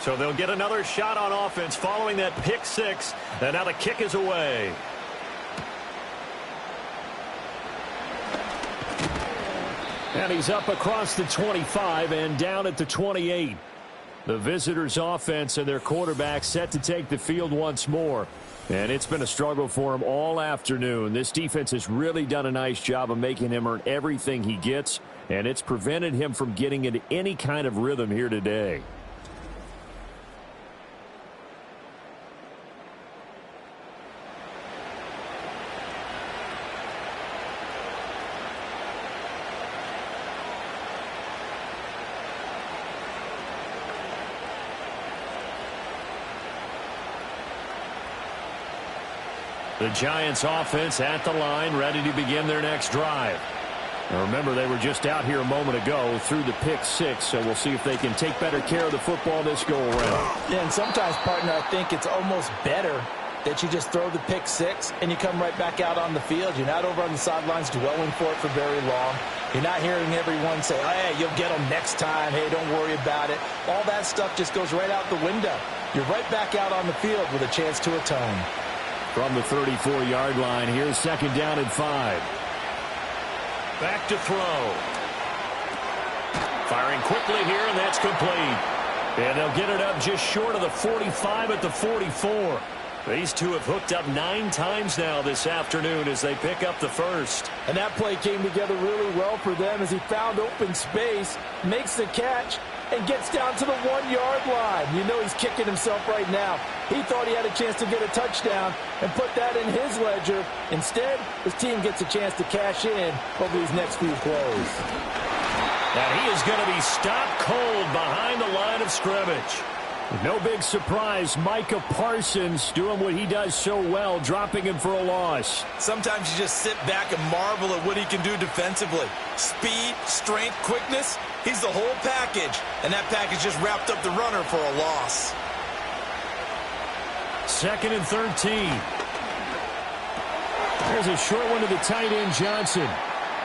So they'll get another shot on offense following that pick six. And now the kick is away. And he's up across the 25 and down at the 28. The visitors' offense and their quarterback set to take the field once more. And it's been a struggle for him all afternoon. This defense has really done a nice job of making him earn everything he gets. And it's prevented him from getting into any kind of rhythm here today. The Giants offense at the line, ready to begin their next drive. Now remember, they were just out here a moment ago through the pick six, so we'll see if they can take better care of the football this go-around. Yeah, and sometimes, partner, I think it's almost better that you just throw the pick six and you come right back out on the field. You're not over on the sidelines dwelling for it for very long. You're not hearing everyone say, hey, you'll get them next time. Hey, don't worry about it. All that stuff just goes right out the window. You're right back out on the field with a chance to atone. From the 34-yard line, here's second down and 5. Back to throw. Firing quickly here, and that's complete. And they'll get it up just short of the 45 at the 44. These two have hooked up 9 times now this afternoon as they pick up the first. And that play came together really well for them as he found open space, makes the catch, and gets down to the 1-yard line. You know he's kicking himself right now. He thought he had a chance to get a touchdown and put that in his ledger. Instead, his team gets a chance to cash in over these next few plays. And he is going to be stopped cold behind the line of scrimmage. No big surprise, Micah Parsons doing what he does so well, dropping him for a loss. Sometimes you just sit back and marvel at what he can do defensively. Speed, strength, quickness, he's the whole package. And that package just wrapped up the runner for a loss. 2nd and 13. There's a short one to the tight end, Johnson.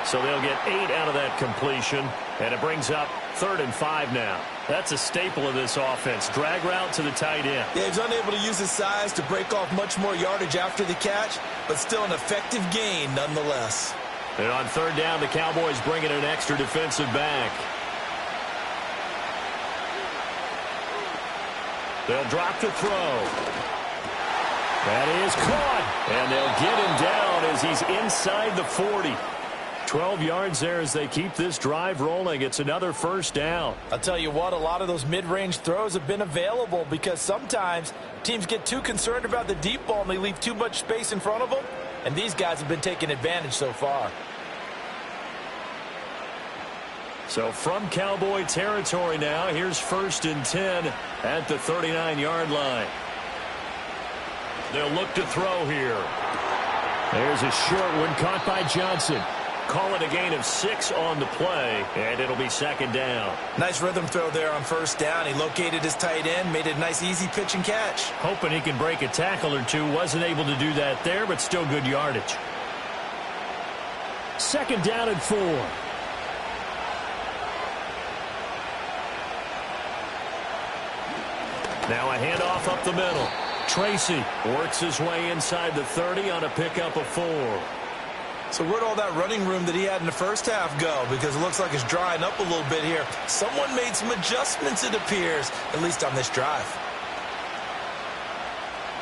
So they'll get 8 out of that completion, and it brings up 3rd and 5 now. That's a staple of this offense. Drag route to the tight end. Yeah, he's unable to use his size to break off much more yardage after the catch, but still an effective gain nonetheless. And on third down, the Cowboys bring in an extra defensive back. They'll drop to throw. That is caught. And they'll get him down as he's inside the 40. 12 yards there as they keep this drive rolling. It's another first down. I'll tell you what, a lot of those mid-range throws have been available because sometimes teams get too concerned about the deep ball and they leave too much space in front of them. And these guys have been taking advantage so far. So from Cowboy territory now, here's 1st and 10 at the 39-yard line. They'll look to throw here. There's a short one caught by Johnson. Call it a gain of 6 on the play, and it'll be second down. Nice rhythm throw there on first down. He located his tight end, made it a nice easy pitch and catch. Hoping he can break a tackle or two. Wasn't able to do that there, but still good yardage. Second down and 4. Now a handoff up the middle. Tracy works his way inside the 30 on a pickup of 4. So where'd all that running room that he had in the first half go? Because it looks like it's drying up a little bit here. Someone made some adjustments, it appears, at least on this drive.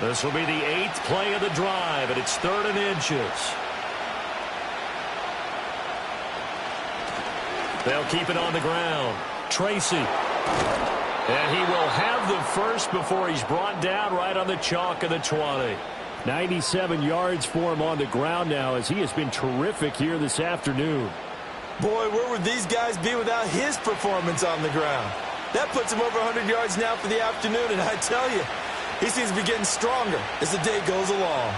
This will be the 8th play of the drive, and it's 3rd and inches. They'll keep it on the ground. Tracy. And he will have the first before he's brought down right on the chalk of the 20. 97 yards for him on the ground now as he has been terrific here this afternoon. Boy, where would these guys be without his performance on the ground? That puts him over 100 yards now for the afternoon, and I tell you, he seems to be getting stronger as the day goes along.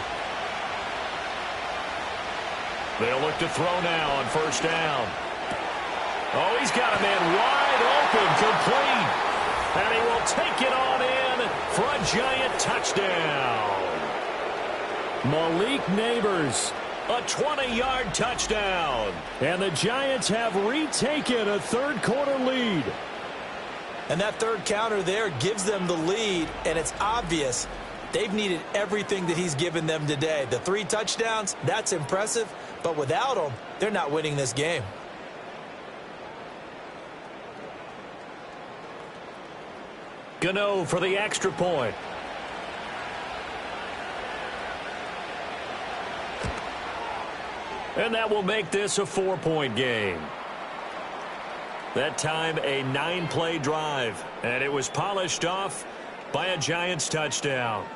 They'll look to throw now on first down. Oh, he's got a man wide open, complete. And he will take it on in for a Giant touchdown. Malik Neighbors, a 20-yard touchdown. And the Giants have retaken a third-quarter lead. And that third counter there gives them the lead, and it's obvious they've needed everything that he's given them today. The 3 touchdowns, that's impressive, but without him, they're not winning this game. Gano for the extra point. And that will make this a 4-point game. That time a 9-play drive. And it was polished off by a Giants touchdown.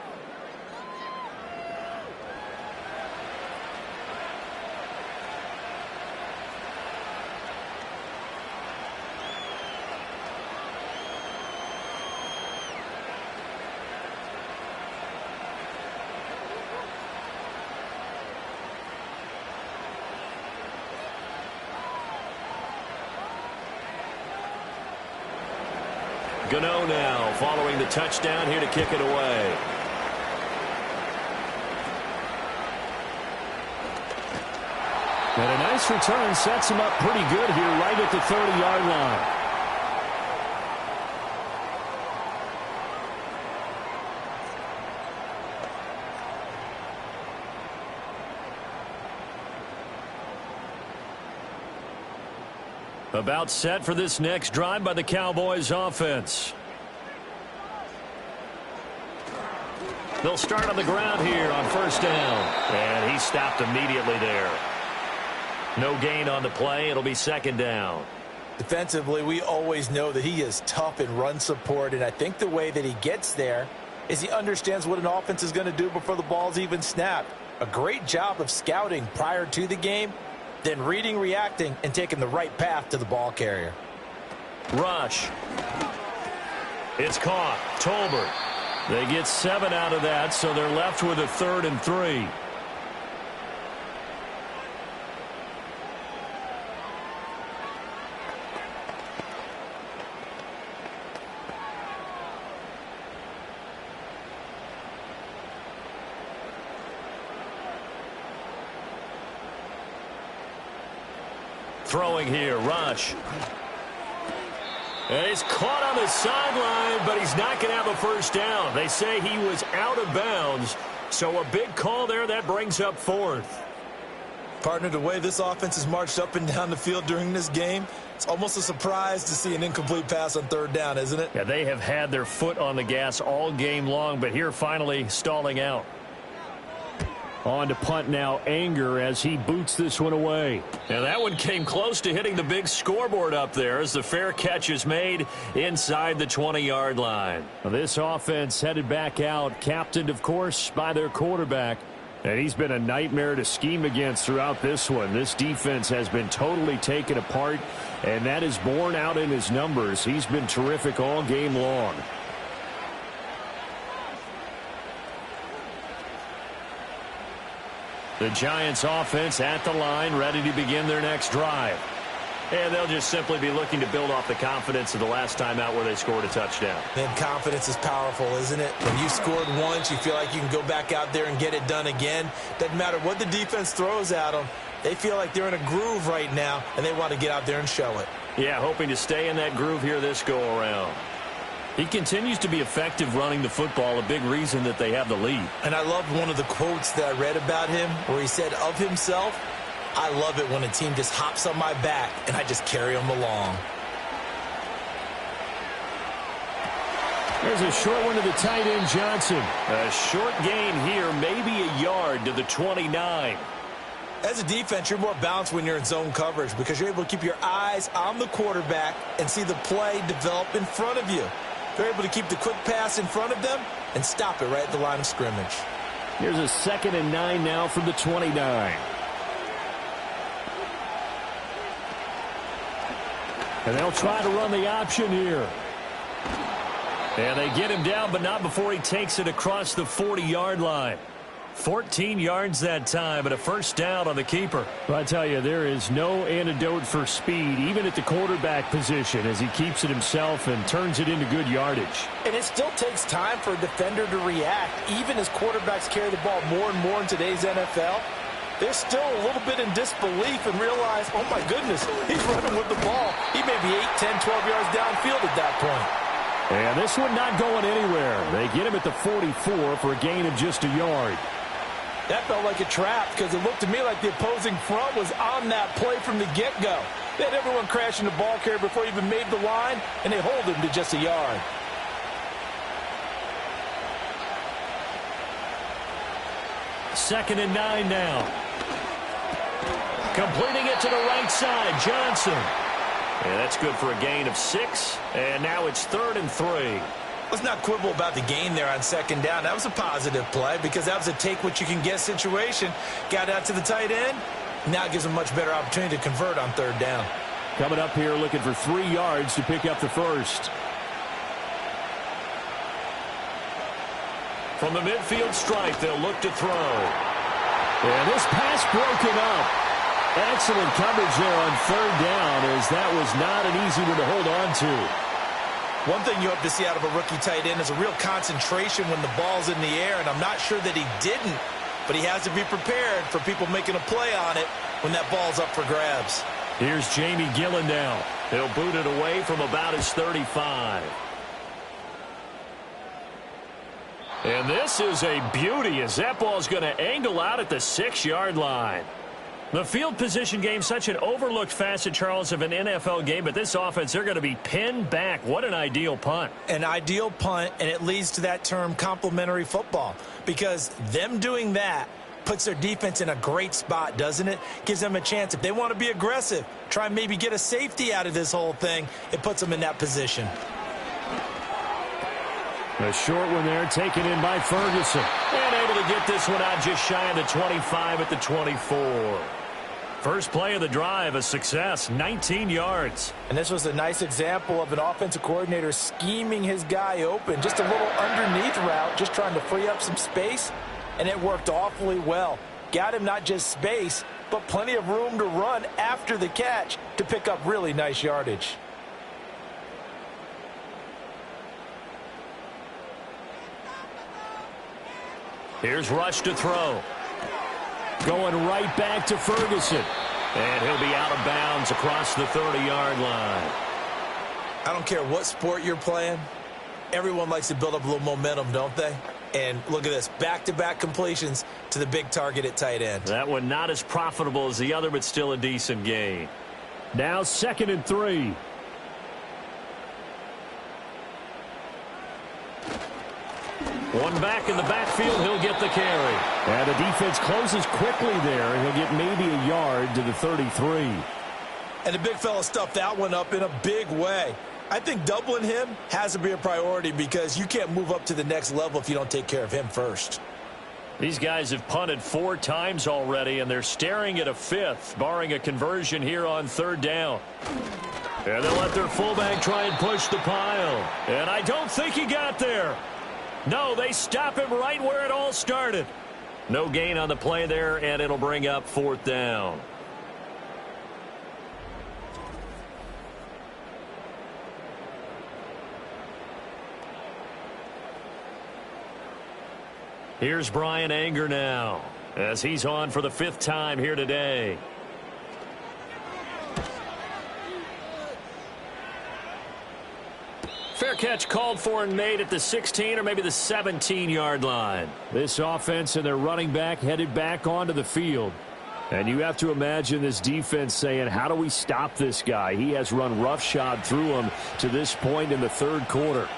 Gano now following the touchdown here to kick it away. And a nice return sets him up pretty good here right at the 30-yard line. About set for this next drive by the Cowboys offense. They'll start on the ground here on first down. And he stopped immediately there. No gain on the play. It'll be second down. Defensively, we always know that he is tough in run support, and I think the way that he gets there is he understands what an offense is going to do before the ball's even snapped. A great job of scouting prior to the game, then reading, reacting, and taking the right path to the ball carrier. Rush. It's caught. Tolbert. They get 7 out of that, so they're left with a 3rd and 3. Throwing here, Rush. And he's caught on the sideline, but he's not going to have a first down. They say he was out of bounds, so a big call there that brings up 4th. Partner, the way this offense has marched up and down the field during this game, it's almost a surprise to see an incomplete pass on third down, isn't it? Yeah, they have had their foot on the gas all game long, but here finally stalling out. On to punt now, Anger, as he boots this one away. And that one came close to hitting the big scoreboard up there as the fair catch is made inside the 20-yard line. Well, this offense headed back out, captained, of course, by their quarterback. And he's been a nightmare to scheme against throughout this one. This defense has been totally taken apart, and that is borne out in his numbers. He's been terrific all game long. The Giants offense at the line, ready to begin their next drive. And they'll just simply be looking to build off the confidence of the last time out where they scored a touchdown. And confidence is powerful, isn't it? When you scored once, you feel like you can go back out there and get it done again. Doesn't matter what the defense throws at them. They feel like they're in a groove right now, and they want to get out there and show it. Yeah, hoping to stay in that groove here this go-around. He continues to be effective running the football, a big reason that they have the lead. And I loved one of the quotes that I read about him where he said of himself, "I love it when a team just hops on my back and I just carry them along." There's a short one to the tight end, Johnson. A short gain here, maybe a yard to the 29. As a defense, you're more balanced when you're in zone coverage because you're able to keep your eyes on the quarterback and see the play develop in front of you. They're able to keep the quick pass in front of them and stop it right at the line of scrimmage. Here's a 2nd and 9 now from the 29. And they'll try to run the option here. And they get him down, but not before he takes it across the 40-yard line. 14 yards that time, but a first down on the keeper. Well, I tell you, there is no antidote for speed, even at the quarterback position, as he keeps it himself and turns it into good yardage. And it still takes time for a defender to react, even as quarterbacks carry the ball more and more in today's NFL. They're still a little bit in disbelief and realize, oh my goodness, he's running with the ball. He may be 8, 10, 12 yards downfield at that point. And this one not going anywhere. They get him at the 44 for a gain of just a yard. That felt like a trap because it looked to me like the opposing front was on that play from the get-go. They had everyone crashing the ball carrier before he even made the line, and they hold him to just a yard. Second and 9 now. Completing it to the right side, Johnson. Yeah, that's good for a gain of 6, and now it's 3rd and 3. Let's not quibble about the gain there on 2nd down. That was a positive play because that was a take-what-you-can-get situation. Got out to the tight end. Now it gives them a much better opportunity to convert on 3rd down. Coming up here looking for 3 yards to pick up the first. From the midfield stripe, they'll look to throw. And this pass broken up. Excellent coverage there on 3rd down, as that was not an easy one to hold on to. One thing you hope to see out of a rookie tight end is a real concentration when the ball's in the air, and I'm not sure that he didn't, but he has to be prepared for people making a play on it when that ball's up for grabs. Here's Jamie Gillen now. He'll boot it away from about his 35. And this is a beauty as that ball's going to angle out at the 6-yard line. The field position game, such an overlooked facet, Charles, of an NFL game, but this offense, they're going to be pinned back. What an ideal punt. An ideal punt, and it leads to that term complementary football, because them doing that puts their defense in a great spot, doesn't it? Gives them a chance. If they want to be aggressive, try and maybe get a safety out of this whole thing, it puts them in that position. A short one there, taken in by Ferguson. And able to get this one out just shy of the 25 at the 24. First play of the drive, a success, 19 yards. And this was a nice example of an offensive coordinator scheming his guy open. Just a little underneath route, just trying to free up some space, and it worked awfully well. Got him not just space, but plenty of room to run after the catch to pick up really nice yardage. Here's Rush to throw. Going right back to Ferguson. And he'll be out of bounds across the 30-yard line. I don't care what sport you're playing. Everyone likes to build up a little momentum, don't they? And look at this, back-to-back completions to the big target at tight end. That one not as profitable as the other, but still a decent gain. Now 2nd and 3. One back in the backfield, he'll get the carry. And the defense closes quickly there, and he'll get maybe a yard to the 33. And the big fella stuffed that one up in a big way. I think doubling him has to be a priority because you can't move up to the next level if you don't take care of him first. These guys have punted 4 times already, and they're staring at a 5th, barring a conversion here on 3rd down. And they'll let their fullback try and push the pile. And I don't think he got there. No, they stop him right where it all started. No gain on the play there, and it'll bring up 4th down. Here's Brian Anger now, as he's on for the 5th time here today. Fair catch called for and made at the 16 or maybe the 17-yard line. This offense and their running back headed back onto the field. And you have to imagine this defense saying, how do we stop this guy? He has run roughshod through him to this point in the 3rd quarter.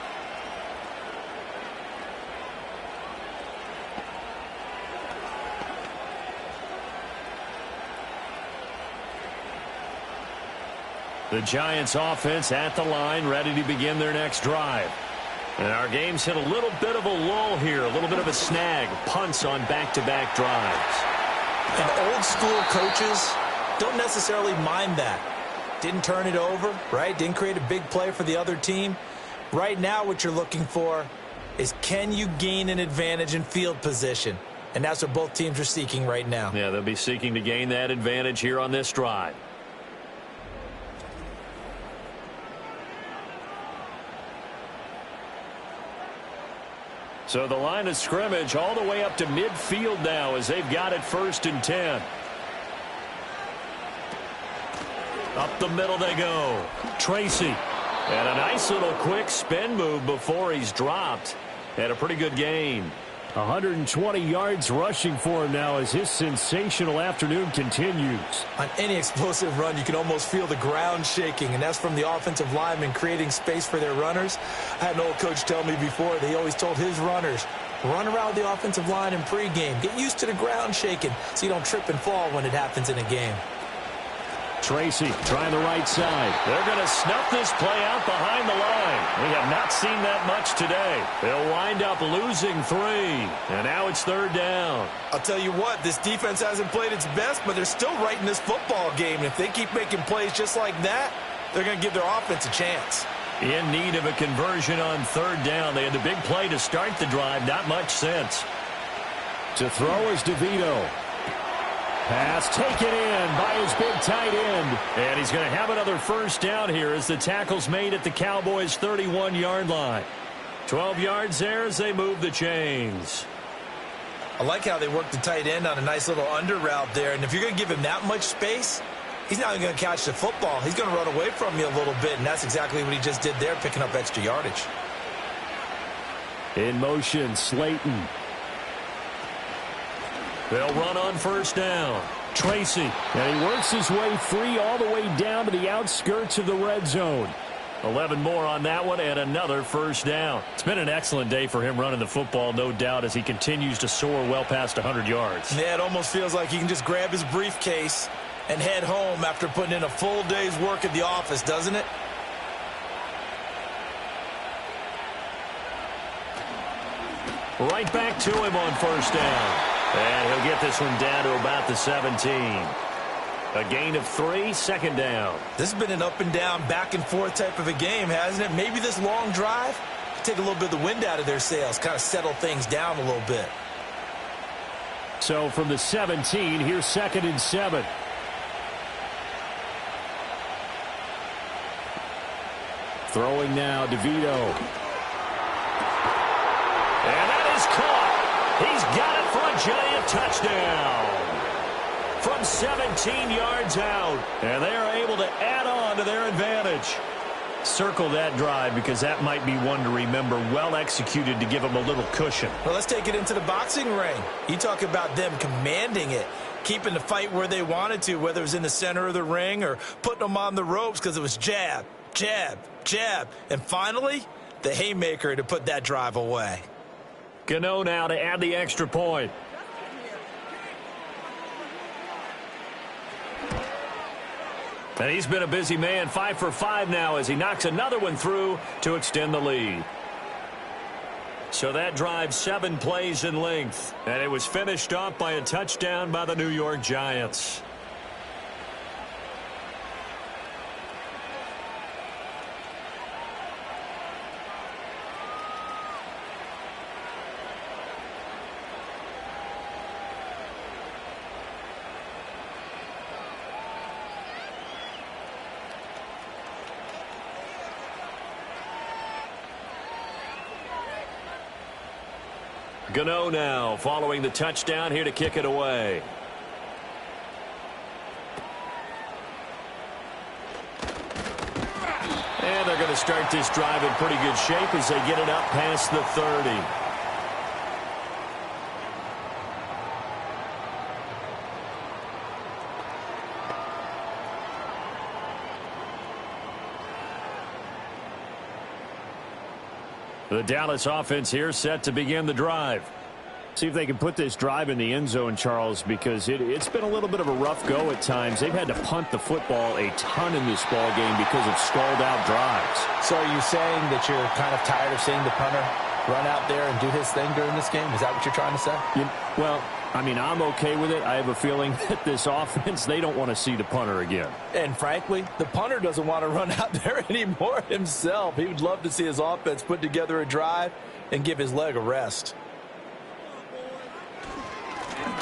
The Giants offense at the line, ready to begin their next drive. And our game's hit a little bit of a lull here, a little bit of a snag, punts on back-to-back drives. And old school coaches don't necessarily mind that. Didn't turn it over, right? Didn't create a big play for the other team. Right now what you're looking for is, can you gain an advantage in field position? And that's what both teams are seeking right now. Yeah, they'll be seeking to gain that advantage here on this drive. So the line of scrimmage all the way up to midfield now as they've got it 1st and 10. Up the middle they go. Tracy. And a nice little quick spin move before he's dropped. And a pretty good gain. 120 yards rushing for him now as his sensational afternoon continues. On any explosive run, you can almost feel the ground shaking, and that's from the offensive linemen creating space for their runners. I had an old coach tell me before, they always told his runners, run around the offensive line in pregame. Get used to the ground shaking so you don't trip and fall when it happens in a game. Tracy trying the right side. They're going to snuff this play out behind the line. We have not seen that much today. They'll wind up losing 3. And now it's 3rd down. I'll tell you what, this defense hasn't played its best, but they're still right in this football game. And if they keep making plays just like that, they're going to give their offense a chance. In need of a conversion on 3rd down. They had the big play to start the drive. Not much sense. To throw is DeVito. Pass taken in by his big tight end. And he's going to have another 1st down here as the tackle's made at the Cowboys' 31-yard line. 12 yards there as they move the chains. I like how they work the tight end on a nice little under route there. And if you're going to give him that much space, he's not even going to catch the football. He's going to run away from you a little bit, and that's exactly what he just did there, picking up extra yardage. In motion, Slayton. They'll run on 1st down. Tracy. And he works his way free all the way down to the outskirts of the red zone. 11 more on that one and another 1st down. It's been an excellent day for him running the football, no doubt, as he continues to soar well past 100 yards. Yeah, it almost feels like he can just grab his briefcase and head home after putting in a full day's work at the office, doesn't it? Right back to him on 1st down. And he'll get this one down to about the 17. A gain of 3, 2nd down. This has been an up and down, back and forth type of a game, hasn't it? Maybe this long drive take a little bit of the wind out of their sails, kind of settle things down a little bit. So from the 17, here's 2nd and 7. Throwing now, DeVito. And that is caught. He's got it for a Giant touchdown. From 17 yards out. And they are able to add on to their advantage. Circle that drive because that might be one to remember. Well executed to give them a little cushion. Well, let's take it into the boxing ring. You talk about them commanding it, keeping the fight where they wanted to, whether it was in the center of the ring or putting them on the ropes because it was jab, jab, jab. And finally, the haymaker to put that drive away. Gano now to add the extra point. And he's been a busy man, 5 for 5 now as he knocks another one through to extend the lead. So that drive 7 plays in length, and it was finished off by a touchdown by the New York Giants. Gano now following the touchdown here to kick it away. And they're going to start this drive in pretty good shape as they get it up past the 30. The Dallas offense here set to begin the drive. See if they can put this drive in the end zone, Charles, because it's been a little bit of a rough go at times. They've had to punt the football a ton in this ball game because of stalled out drives. So are you saying that you're kind of tired of seeing the punter run out there and do his thing during this game? Is that what you're trying to say? Well, I mean, I'm okay with it. I have a feeling that this offense, they don't want to see the punter again. And frankly, the punter doesn't want to run out there anymore himself. He would love to see his offense put together a drive and give his leg a rest.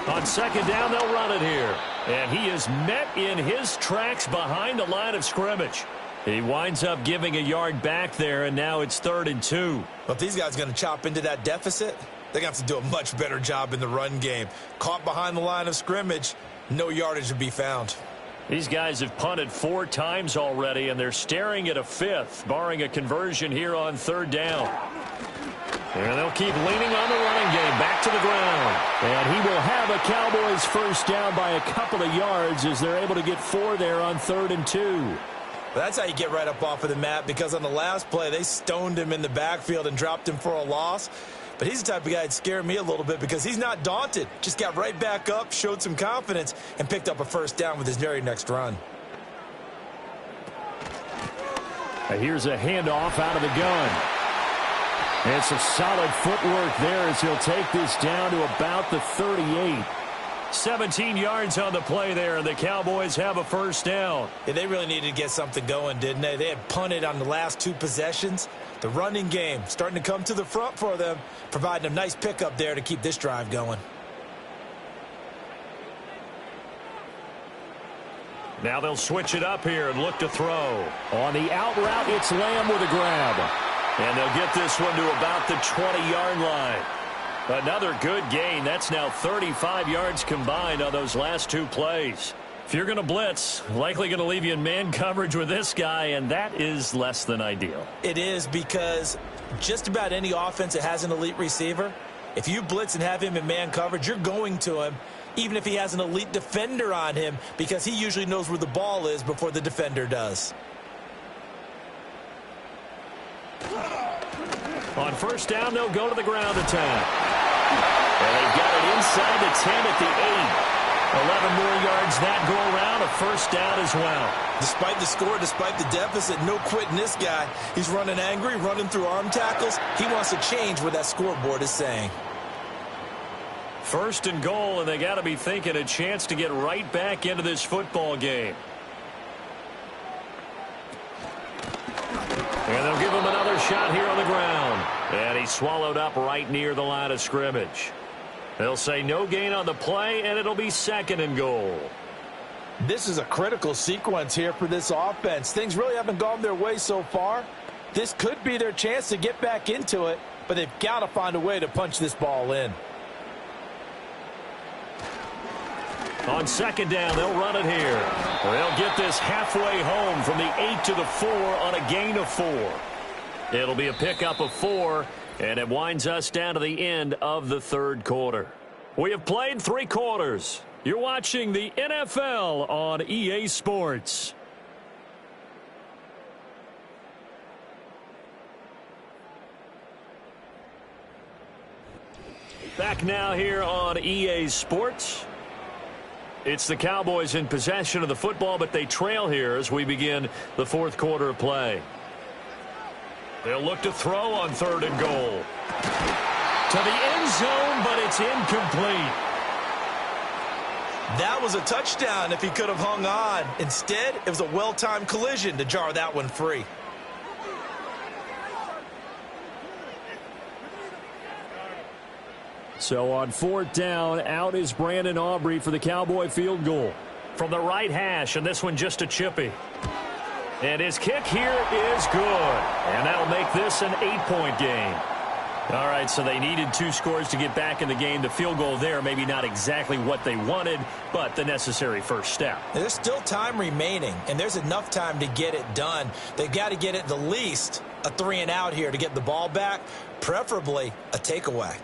On second down, they'll run it here. And he is met in his tracks behind the line of scrimmage. He winds up giving a yard back there, and now it's 3rd and 2. But these guys are going to chop into that deficit. They're going to have to do a much better job in the run game. Caught behind the line of scrimmage, no yardage to be found. These guys have punted 4 times already, and they're staring at a 5th, barring a conversion here on 3rd down. And they'll keep leaning on the running game back to the ground. And he will have a Cowboys first down by a couple of yards as they're able to get 4 there on 3rd and 2. That's how you get right up off of the mat, because on the last play, they stoned him in the backfield and dropped him for a loss. But he's the type of guy that scared me a little bit because he's not daunted. Just got right back up, showed some confidence, and picked up a first down with his very next run. Here's a handoff out of the gun. And some solid footwork there as he'll take this down to about the 38. 17 yards on the play there, and the Cowboys have a first down. Yeah, they really needed to get something going, didn't they? They had punted on the last 2 possessions. The running game starting to come to the front for them, providing a nice pickup there to keep this drive going. Now they'll switch it up here and look to throw. On the out route, it's Lamb with a grab. And they'll get this one to about the 20-yard line. Another good gain. That's now 35 yards combined on those last 2 plays. If you're going to blitz, likely going to leave you in man coverage with this guy, and that is less than ideal. It is, because just about any offense that has an elite receiver, if you blitz and have him in man coverage, you're going to him, even if he has an elite defender on him, because he usually knows where the ball is before the defender does. On first down, they'll go to the ground attack. And they've got it inside the 10 at the 8. 11 more yards that go around, a first down as well. Despite the score, despite the deficit, no quitting this guy. He's running angry, running through arm tackles. He wants to change what that scoreboard is saying. 1st and goal, and they got to be thinking a chance to get right back into this football game. And they'll give him another shot here on the ground. And he's swallowed up right near the line of scrimmage. They'll say no gain on the play, and it'll be 2nd and goal. This is a critical sequence here for this offense. Things really haven't gone their way so far. This could be their chance to get back into it, but they've got to find a way to punch this ball in. On second down, they'll run it here. They'll get this halfway home from the 8 to the 4 on a gain of 4. It'll be a pickup of 4, and it winds us down to the end of the third quarter. We have played 3 quarters. You're watching the NFL on EA Sports. Back now here on EA Sports. It's the Cowboys in possession of the football, but they trail here as we begin the fourth quarter of play. They'll look to throw on 3rd and goal. To the end zone, but it's incomplete. That was a touchdown if he could have hung on. Instead, it was a well-timed collision to jar that one free. So on 4th down, out is Brandon Aubrey for the Cowboy field goal. From the right hash, and this one just a chippy. And his kick here is good. And that'll make this an 8-point game. All right, so they needed 2 scores to get back in the game. The field goal there, maybe not exactly what they wanted, but the necessary first step. There's still time remaining, and there's enough time to get it done. They've got to get at the least a 3-and-out here to get the ball back, preferably a takeaway.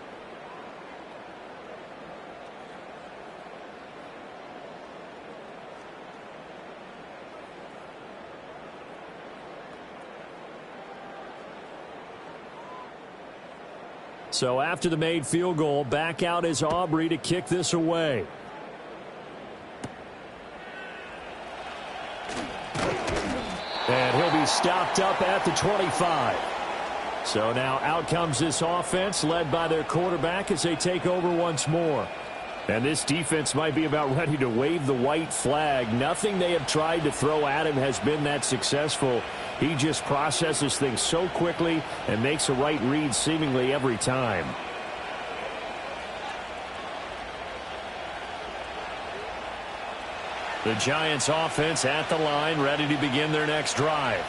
So after the made field goal, back out is Aubrey to kick this away. And he'll be stopped up at the 25. So now out comes this offense led by their quarterback as they take over once more. And this defense might be about ready to wave the white flag. Nothing they have tried to throw at him has been that successful. He just processes things so quickly and makes a right read seemingly every time. The Giants offense at the line, ready to begin their next drive.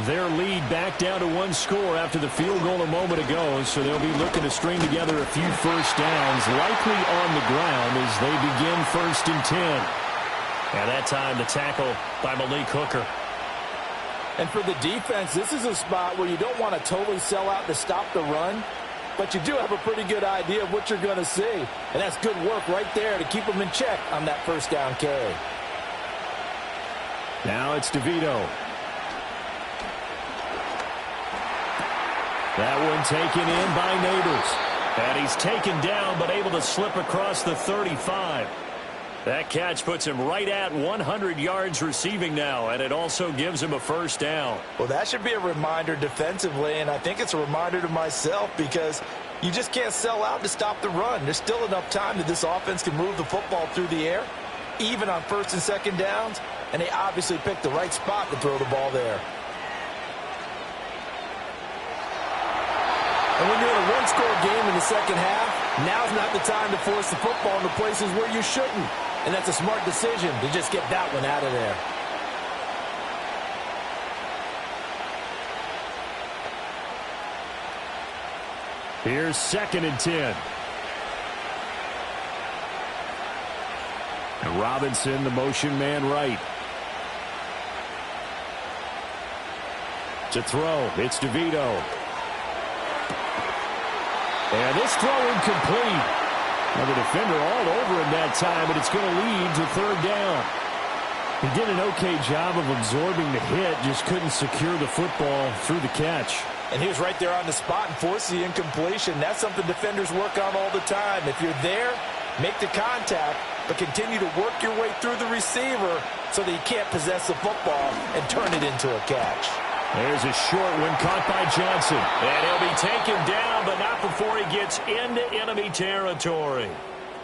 Their lead back down to 1 score after the field goal a moment ago, so they'll be looking to string together a few first downs, likely on the ground as they begin 1st and 10. And that time the tackle by Malik Hooker. And for the defense, this is a spot where you don't want to totally sell out to stop the run, but you do have a pretty good idea of what you're going to see. And that's good work right there to keep them in check on that first down carry. Now it's DeVito. That one taken in by Neighbors. And he's taken down but able to slip across the 35. That catch puts him right at 100 yards receiving now, and it also gives him a first down. Well, that should be a reminder defensively, and I think it's a reminder to myself because you just can't sell out to stop the run. There's still enough time that this offense can move the football through the air, even on 1st and 2nd downs, and they obviously picked the right spot to throw the ball there. And when you're in a 1-score game in the second half, now's not the time to force the football into places where you shouldn't. And that's a smart decision to just get that one out of there. Here's 2nd and 10. And Robinson, the motion man right. To throw, it's DeVito. And this throw incomplete. Now the defender all over him that time, but it's going to lead to 3rd down. He did an okay job of absorbing the hit, just couldn't secure the football through the catch. And he was right there on the spot and forced the incompletion. That's something defenders work on all the time. If you're there, make the contact, but continue to work your way through the receiver so that he can't possess the football and turn it into a catch. There's a short one caught by Johnson. And he'll be taken down, but not before he gets into enemy territory.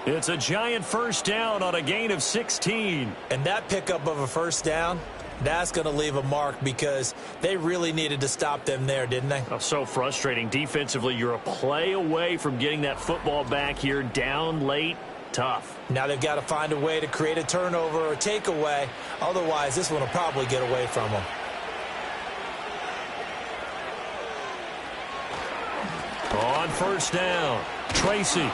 It's a Giant first down on a gain of 16. And that pickup of a first down, that's going to leave a mark because they really needed to stop them there, didn't they? Oh, so frustrating. Defensively, you're a play away from getting that football back here down late. Tough. Now they've got to find a way to create a turnover or takeaway. Otherwise, this one will probably get away from them. On first down, Tracy.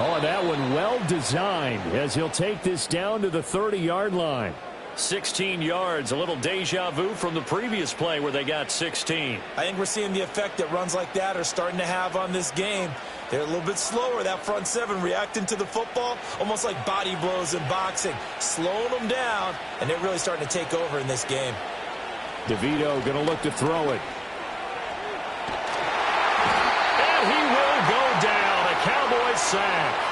Oh, and that one well designed as he'll take this down to the 30-yard line. 16 yards, a little deja vu from the previous play where they got 16. I think we're seeing the effect that runs like that are starting to have on this game. They're a little bit slower, that front seven, reacting to the football, almost like body blows in boxing, slowing them down, and they're really starting to take over in this game. DeVito going to look to throw it. And he will go down, a Cowboys sack.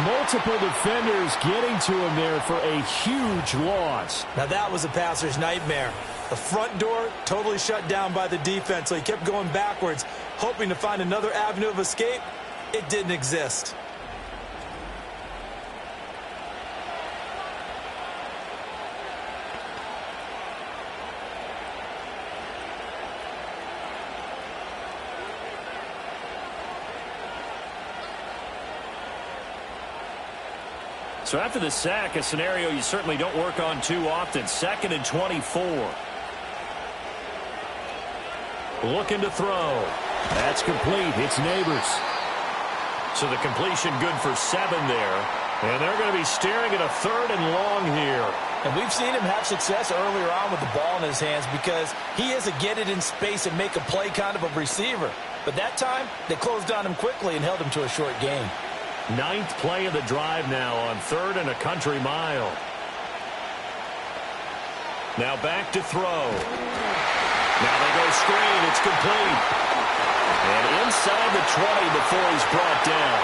Multiple defenders getting to him there for a huge loss. Now that was a passer's nightmare. The front door totally shut down by the defense, so he kept going backwards, hoping to find another avenue of escape. It didn't exist. So after the sack, a scenario you certainly don't work on too often. 2nd and 24. Looking to throw. That's complete. It's Neighbors. So the completion good for 7 there. And they're going to be staring at a 3rd and long here. And we've seen him have success earlier on with the ball in his hands because he is a get it in space and make a play kind of a receiver. But that time, they closed on him quickly and held him to a short gain. 9th play of the drive now on 3rd and a country mile. Now back to throw. Now they go screen. It's complete. And inside the 20 before he's brought down.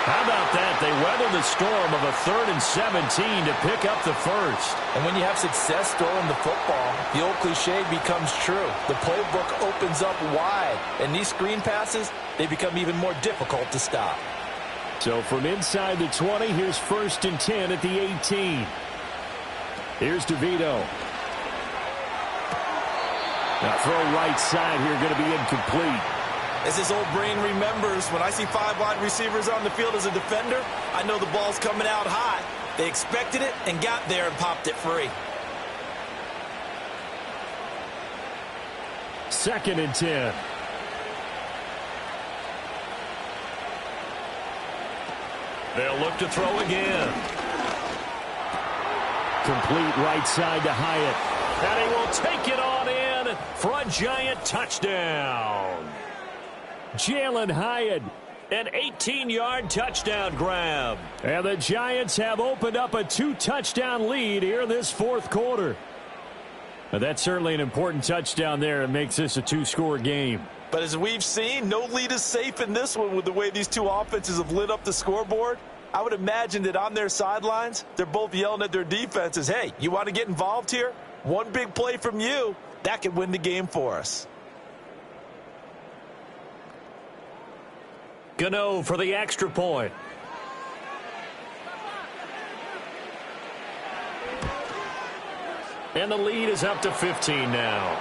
How about that? They weather the storm of a 3rd and 17 to pick up the first. And when you have success throwing the football, the old cliche becomes true. The playbook opens up wide. And these screen passes, they become even more difficult to stop. So from inside the 20, here's 1st and 10 at the 18. Here's DeVito. Now throw right side here, going to be incomplete. As his old brain remembers, when I see 5 wide receivers on the field as a defender, I know the ball's coming out high. They expected it and got there and popped it free. 2nd and 10. They'll look to throw again. Complete right side to Hyatt. And he will take it on in for a Giant touchdown. Jalen Hyatt. An 18-yard touchdown grab. And the Giants have opened up a 2-touchdown lead here this 4th quarter. Now, that's certainly an important touchdown there. It makes this a 2-score game. But as we've seen, no lead is safe in this one with the way these two offenses have lit up the scoreboard. I would imagine that on their sidelines, they're both yelling at their defenses, hey, you want to get involved here? One big play from you, that could win the game for us. Gano for the extra point. And the lead is up to 15 now.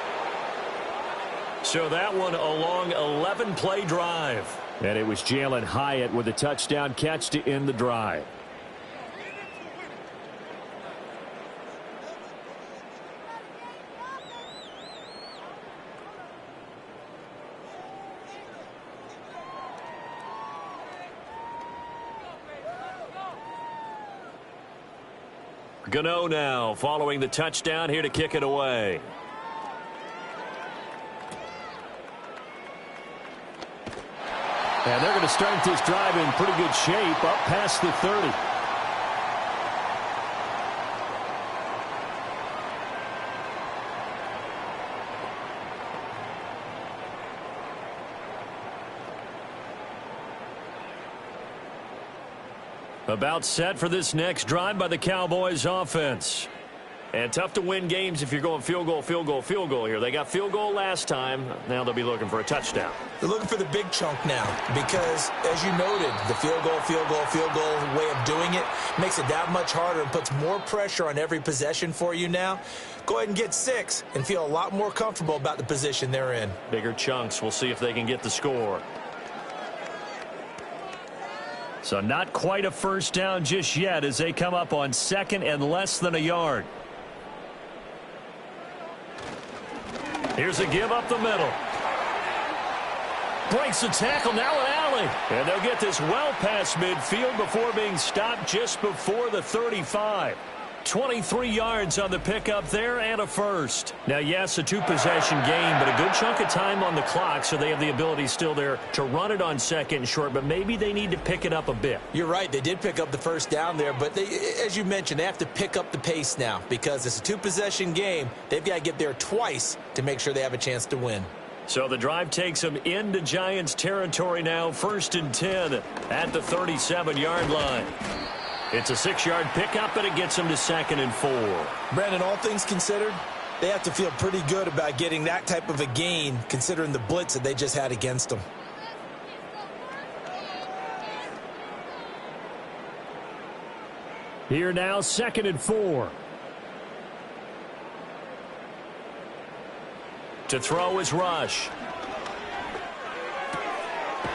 So that one a long 11-play drive. And it was Jalen Hyatt with a touchdown catch to end the drive. Gano now following the touchdown here to kick it away. And they're going to start this drive in pretty good shape up past the 30. About set for this next drive by the Cowboys offense. And tough to win games if you're going field goal, field goal, field goal here. They got field goal last time. Now they'll be looking for a touchdown. They're looking for the big chunk now because, as you noted, the field goal way of doing it makes it that much harder and puts more pressure on every possession for you now. Go ahead and get 6 and feel a lot more comfortable about the position they're in. Bigger chunks. We'll see if they can get the score. So not quite a first down just yet as they come up on 2nd and less than a yard. Here's a give up the middle. Breaks the tackle, now an alley. And they'll get this well past midfield before being stopped just before the 35. 23 yards on the pickup there and a first. Now, yes, a two-possession game, but a good chunk of time on the clock, so they have the ability still there to run it on second and short, but maybe they need to pick it up a bit. You're right. They did pick up the first down there, but as you mentioned, they have to pick up the pace now because it's a two-possession game. They've got to get there twice to make sure they have a chance to win. So the drive takes them into Giants territory now, 1st and 10 at the 37-yard line. It's a 6-yard pickup, and it gets them to 2nd and 4. Brandon, all things considered, they have to feel pretty good about getting that type of a gain, considering the blitz that they just had against them. Here now, 2nd and 4. To throw is Rush.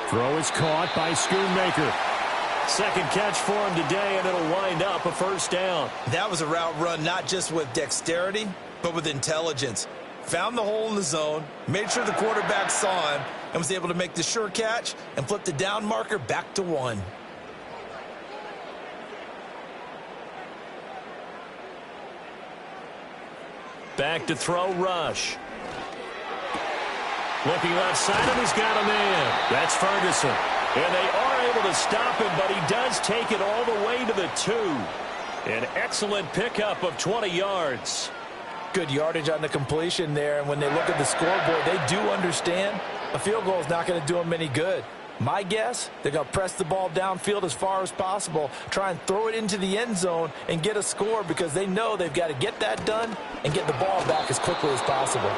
Throw is caught by Schoonmaker. Second catch for him today, and it'll wind up a first down. That was a route run not just with dexterity, but with intelligence. Found the hole in the zone, made sure the quarterback saw him, and was able to make the sure catch and flip the down marker back to 1. Back to throw, Rush. Looking left side, and he's got a man. That's Ferguson. And they are able to stop him, but he does take it all the way to the 2. An excellent pickup of 20 yards. Good yardage on the completion there, and when they look at the scoreboard, they do understand a field goal is not going to do them any good. My guess, they're going to press the ball downfield as far as possible, try and throw it into the end zone and get a score because they know they've got to get that done and get the ball back as quickly as possible.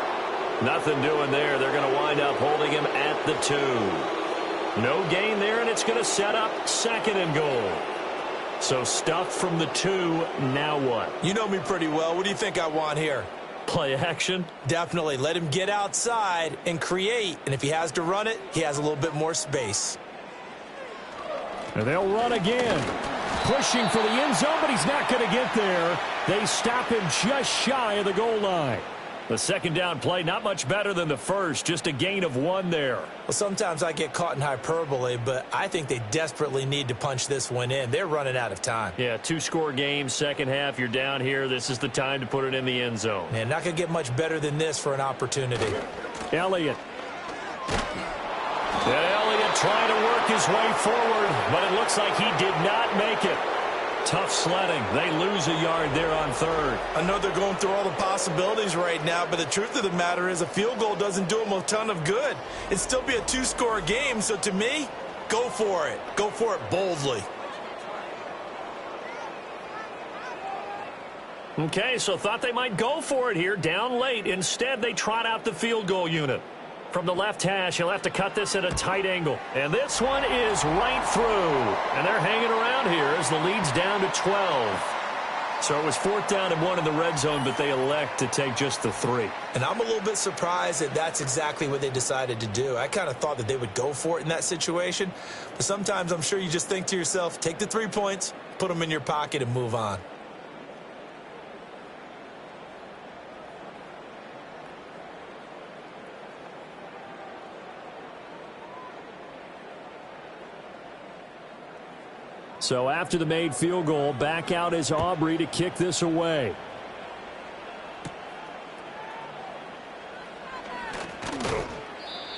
Nothing doing there. They're going to wind up holding him at the 2. No gain there, and it's going to set up 2nd and goal. So stuffed from the 2, now what? You know me pretty well. What do you think I want here? Play action? Definitely. Let him get outside and create, and if he has to run it, he has a little bit more space. And they'll run again. Pushing for the end zone, but he's not going to get there. They stop him just shy of the goal line. The second down play, not much better than the first, just a gain of 1 there. Well, sometimes I get caught in hyperbole, but I think they desperately need to punch this one in. They're running out of time. Yeah, 2-score game, second half, you're down here. This is the time to put it in the end zone. Man, not going to get much better than this for an opportunity. Elliott. And Elliott trying to work his way forward, but it looks like he did not make it. Tough sledding. They lose a yard there on 3rd. I know they're going through all the possibilities right now, but the truth of the matter is a field goal doesn't do them a ton of good. It'd still be a 2-score game, so to me, go for it. Go for it boldly. Okay, so thought they might go for it here, down late. Instead, they trot out the field goal unit. From the left hash, he'll have to cut this at a tight angle. And this one is right through. And they're hanging around here as the lead's down to 12. So it was 4th down and 1 in the red zone, but they elect to take just the 3. And I'm a little bit surprised that that's exactly what they decided to do. I kind of thought that they would go for it in that situation. But sometimes I'm sure you just think to yourself, take the 3 points, put them in your pocket, and move on. So after the made field goal, back out is Aubrey to kick this away.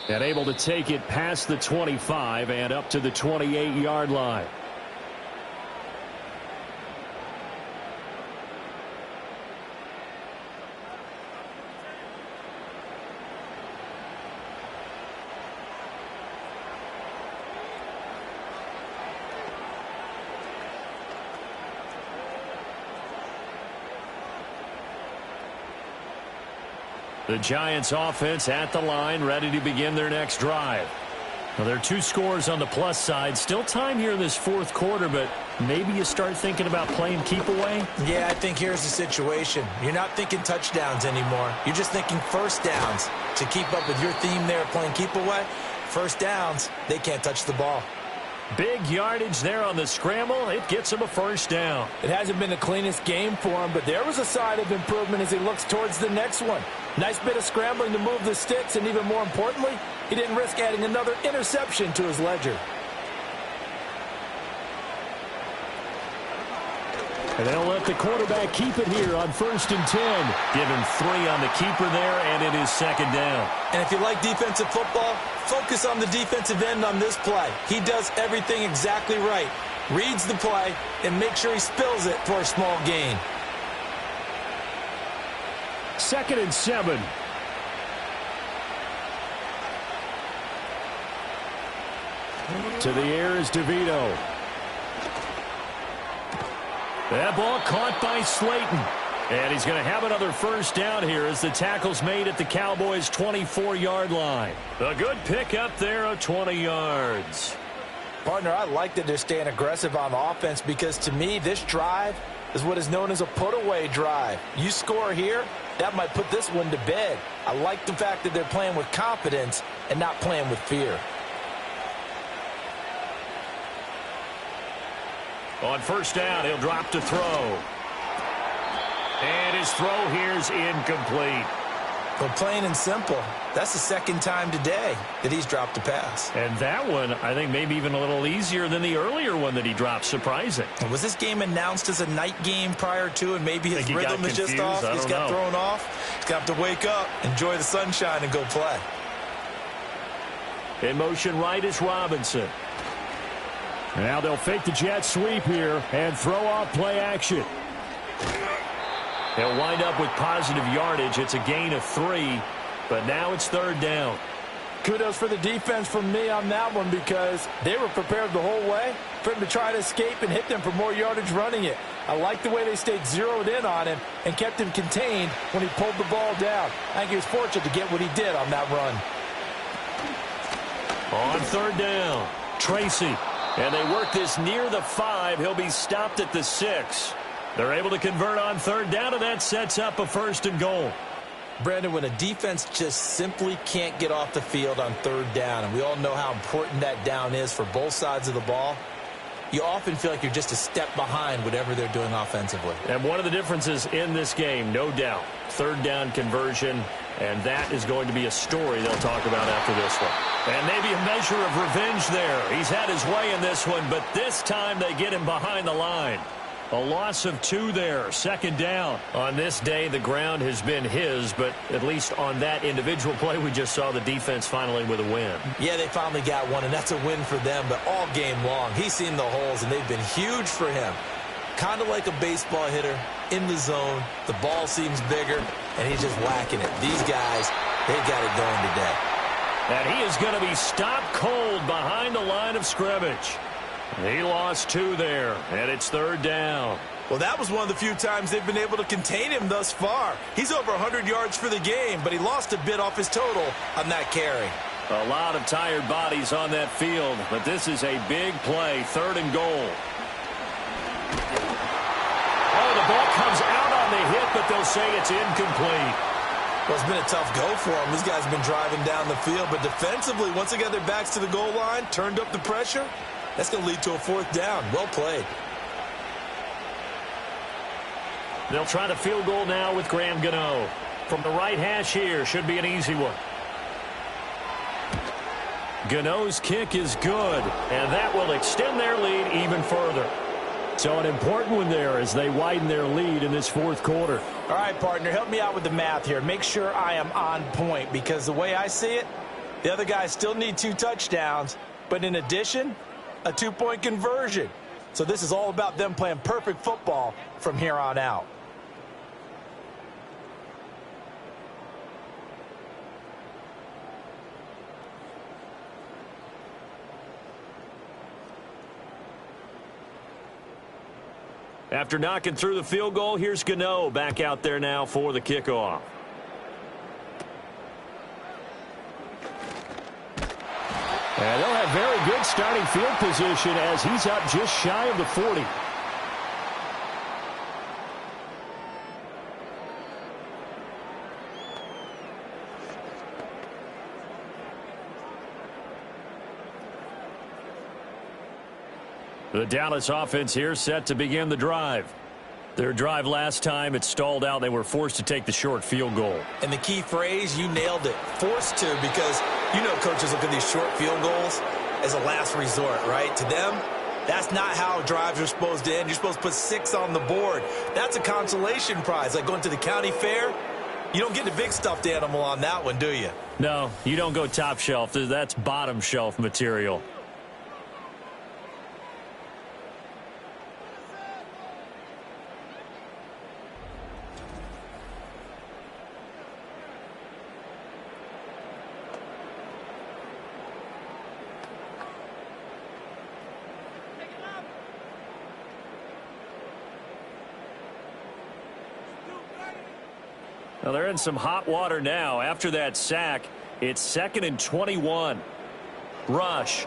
And able to take it past the 25 and up to the 28-yard line. The Giants offense at the line, ready to begin their next drive. Well, there are 2 scores on the plus side. Still time here in this 4th quarter, but maybe you start thinking about playing keep away? Yeah, I think here's the situation. You're not thinking touchdowns anymore. You're just thinking first downs. To keep up with your theme there, playing keep away, first downs, they can't touch the ball. Big yardage there on the scramble. It gets him a first down. It hasn't been the cleanest game for him, but there was a sign of improvement as he looks towards the next one. Nice bit of scrambling to move the sticks, and even more importantly, he didn't risk adding another interception to his ledger. And they'll let the quarterback keep it here on 1st and 10. Give him 3 on the keeper there, and it is second down. And if you like defensive football, focus on the defensive end on this play. He does everything exactly right. Reads the play and makes sure he spills it for a small gain. 2nd and 7. To the air is DeVito. That ball caught by Slayton. And he's going to have another first down here as the tackle's made at the Cowboys' 24-yard line. A good pickup there of 20 yards. Partner, I like that they're staying aggressive on offense because, to me, this drive is what is known as a put-away drive. You score here, that might put this one to bed. I like the fact that they're playing with confidence and not playing with fear. On first down, he'll drop to throw. And his throw here is incomplete. But plain and simple, that's the second time today that he's dropped a pass. And that one, I think, maybe even a little easier than the earlier one that he dropped. Surprising. Was this game announced as a night game prior to, and maybe his rhythm is just off? He's got thrown off. He's got to wake up, enjoy the sunshine, and go play. In motion right is Robinson. Now they'll fake the jet sweep here and throw off play action. He'll wind up with positive yardage. It's a gain of 3, but now it's 3rd down. Kudos for the defense from me on that one because they were prepared the whole way for him to try to escape and hit them for more yardage running it. I like the way they stayed zeroed in on him and kept him contained when he pulled the ball down. I think he was fortunate to get what he did on that run. On 3rd down, Tracy. And they work this near the 5. He'll be stopped at the 6. They're able to convert on 3rd down, and that sets up a 1st and goal. Brandon, when a defense just simply can't get off the field on 3rd down, and we all know how important that down is for both sides of the ball, you often feel like you're just a step behind whatever they're doing offensively. And one of the differences in this game, no doubt, 3rd down conversion, and that is going to be a story they'll talk about after this one. And maybe a measure of revenge there. He's had his way in this one, but this time they get him behind the line. A loss of 2 there, 2nd down. On this day, the ground has been his, but at least on that individual play, we just saw the defense finally with a win. Yeah, they finally got one, and that's a win for them, but all game long, he's seen the holes, and they've been huge for him. Kind of like a baseball hitter in the zone. The ball seems bigger, and he's just whacking it. These guys, they got it going today. And he is going to be stopped cold behind the line of scrimmage. He lost 2 there, and it's 3rd down. Well, that was one of the few times they've been able to contain him thus far. He's over 100 yards for the game, but he lost a bit off his total on that carry. A lot of tired bodies on that field, but this is a big play, 3rd and goal. Oh, the ball comes out on the hit, but they'll say it's incomplete. Well, it's been a tough go for him. These guys have been driving down the field, but defensively, once they got their backs to the goal line, turned up the pressure, that's going to lead to a 4th down. Well played. They'll try the field goal now with Graham Gano. From the right hash here, should be an easy one. Gano's kick is good, and that will extend their lead even further. So an important one there as they widen their lead in this 4th quarter. All right, partner, help me out with the math here. Make sure I am on point because the way I see it, the other guys still need 2 touchdowns, but in addition, a 2-point conversion. So this is all about them playing perfect football from here on out. After knocking through the field goal, here's Gano back out there now for the kickoff. And they'll have very good starting field position as he's up just shy of the 40. The Dallas offense here set to begin the drive. Their drive last time, it stalled out. They were forced to take the short field goal. And the key phrase, you nailed it, forced to, because you know coaches look at these short field goals as a last resort, right? To them, that's not how drives are supposed to end. You're supposed to put 6 on the board. That's a consolation prize, like going to the county fair. You don't get the big stuffed animal on that one, do you? No, you don't go top shelf. That's bottom shelf material. Now they're in some hot water now. After that sack, it's 2nd and 21. Rush.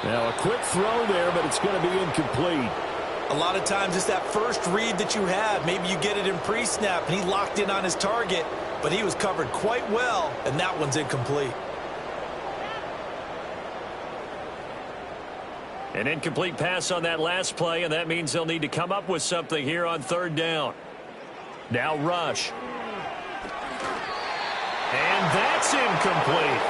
Now a quick throw there, but it's going to be incomplete. A lot of times it's that first read that you have. Maybe you get it in pre-snap, and he locked in on his target, but he was covered quite well, and that one's incomplete. An incomplete pass on that last play, and that means they'll need to come up with something here on 3rd down. Now rush. And that's incomplete.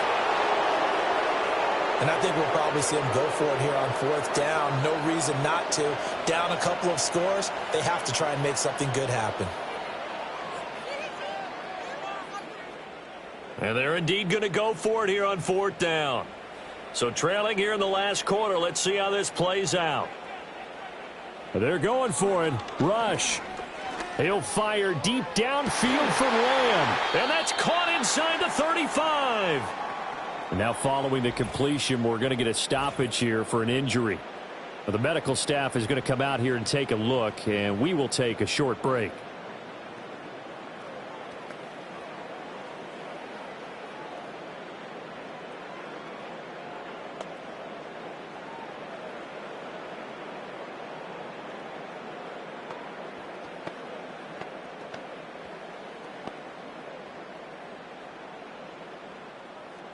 And I think we'll probably see them go for it here on 4th down. No reason not to. Down a couple of scores, they have to try and make something good happen. And they're indeed going to go for it here on 4th down. So trailing here in the last quarter, let's see how this plays out. They're going for it. Rush. He'll fire deep downfield from Lamb. And that's caught inside the 35. And now following the completion, we're going to get a stoppage here for an injury. The medical staff is going to come out here and take a look, and we will take a short break.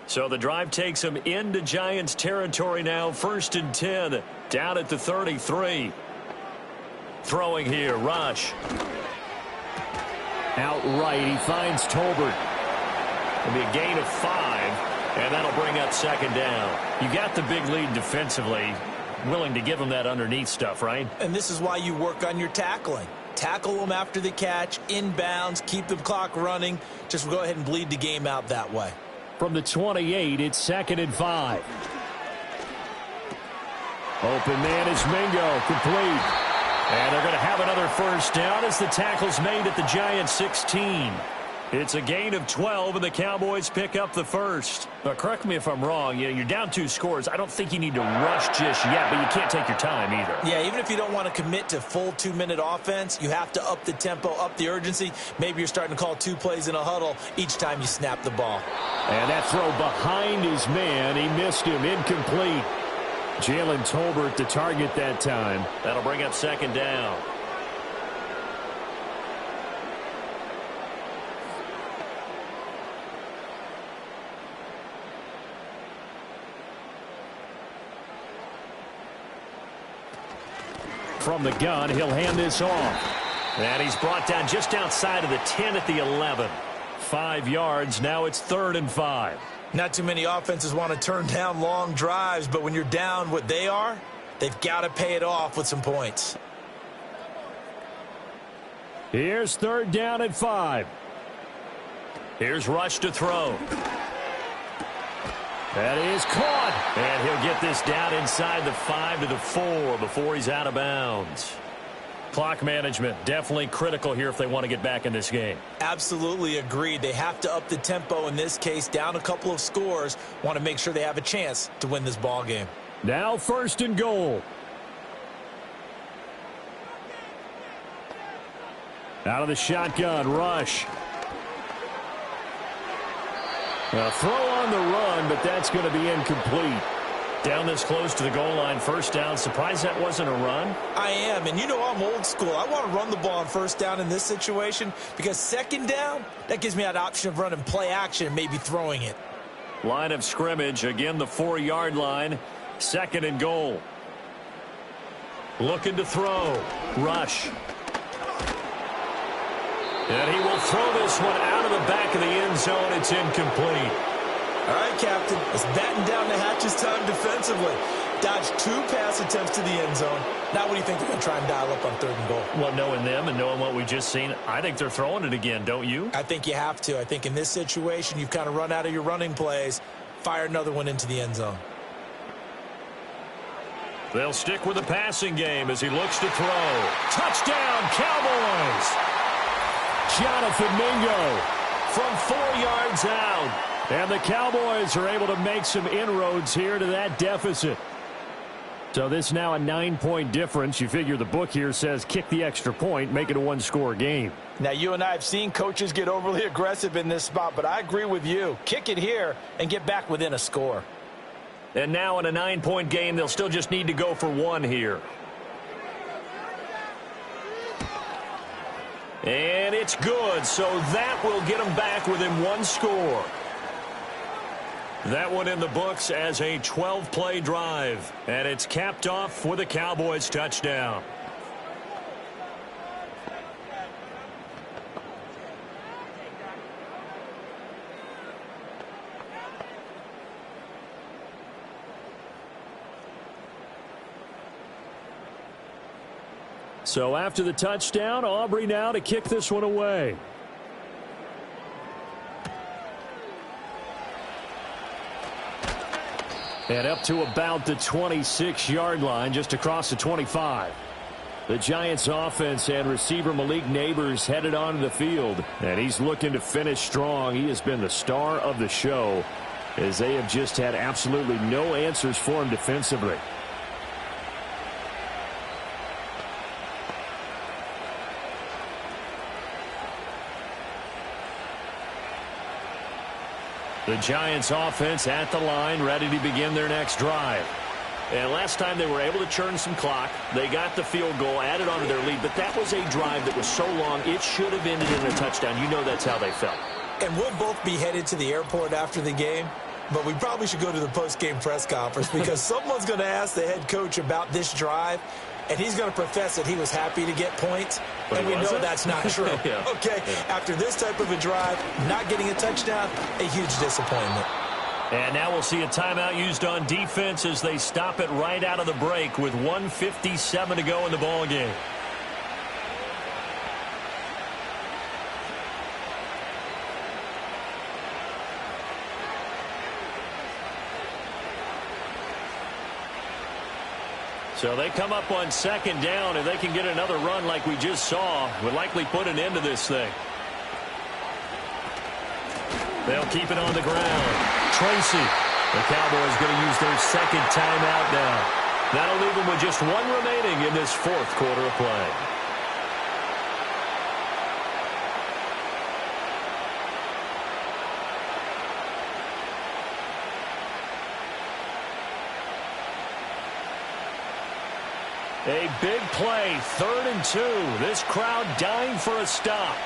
So the drive takes them into Giants territory now. 1st and 10, down at the 33. Throwing here, Rush. Outright, he finds Tolbert. It'll be a gain of 5, and that'll bring up 2nd down. You got the big lead defensively, willing to give them that underneath stuff, right? And this is why you work on your tackling. Tackle them after the catch, inbounds, keep the clock running. Just go ahead and bleed the game out that way. From the 28, it's 2nd and 5. Open man is Mingo, complete. And they're going to have another 1st down as the tackle's made at the Giants 16. It's a gain of 12, and the Cowboys pick up the 1st. But correct me if I'm wrong, you're down 2 scores. I don't think you need to rush just yet, but you can't take your time either. Yeah, even if you don't want to commit to full 2-minute offense, you have to up the tempo, up the urgency. Maybe you're starting to call 2 plays in a huddle each time you snap the ball. And that throw behind his man, he missed him, incomplete. Jalen Tolbert the target that time. That'll bring up 2nd down. From the gun, he'll hand this off. And he's brought down just outside of the 10 at the 11. 5 yards, now it's 3rd and 5. Not too many offenses want to turn down long drives, but when you're down what they are, they've got to pay it off with some points. Here's 3rd down and 5. Here's Rush to throw. That is caught. And he'll get this down inside the 5 to the 4 before he's out of bounds. Clock management definitely critical here if they want to get back in this game. Absolutely agreed. They have to up the tempo in this case, down a couple of scores. Want to make sure they have a chance to win this ball game. Now 1st and goal. Out of the shotgun, Rush. A throw on the run, but that's going to be incomplete. Down this close to the goal line, 1st down. Surprised that wasn't a run? I am, and you know I'm old school. I want to run the ball on 1st down in this situation because 2nd down, that gives me that option of running play action and maybe throwing it. Line of scrimmage, again the 4-yard line. 2nd and goal. Looking to throw. Rush. And he will throw this one out of the back of the end zone. It's incomplete. All right, Captain. Let's batten down the hatches time defensively. Dodged 2 pass attempts to the end zone. Now what do you think they're going to try and dial up on 3rd and goal? Well, knowing them and knowing what we just seen, I think they're throwing it again, don't you? I think you have to. I think in this situation, you've kind of run out of your running plays. Fire another one into the end zone. They'll stick with the passing game as he looks to throw. Touchdown, Cowboys! Jonathan Mingo from 4 yards out. And the Cowboys are able to make some inroads here to that deficit. So this now a 9-point difference. You figure the book here says kick the extra point, make it a 1-score game. Now, you and I have seen coaches get overly aggressive in this spot, but I agree with you. Kick it here and get back within a score. And now in a 9-point game, they'll still just need to go for 1 here. And it's good, so that will get them back within 1 score. That one in the books as a 12-play drive. And it's capped off with a Cowboys touchdown. So after the touchdown, Aubrey now to kick this one away. And up to about the 26-yard line, just across the 25. The Giants offense and receiver Malik Neighbors headed onto the field. And he's looking to finish strong. He has been the star of the show as they have just had absolutely no answers for him defensively. The Giants offense at the line, ready to begin their next drive. And last time they were able to churn some clock. They got the field goal, added onto their lead, but that was a drive that was so long it should have ended in a touchdown. You know that's how they felt. And we'll both be headed to the airport after the game, but we probably should go to the post-game press conference because someone's going to ask the head coach about this drive, and he's going to profess that he was happy to get points, and we know that's not true. Yeah. Okay, after this type of a drive, not getting a touchdown, a huge disappointment. And now we'll see a timeout used on defense as they stop it right out of the break with 1:57 to go in the ball game. So they come up on 2nd down, and they can get another run like we just saw. Would likely put an end to this thing. They'll keep it on the ground. Tracy. The Cowboys going to use their 2nd timeout now. That'll leave them with just 1 remaining in this 4th quarter of play. A big play, 3rd and 2. This crowd dying for a stop.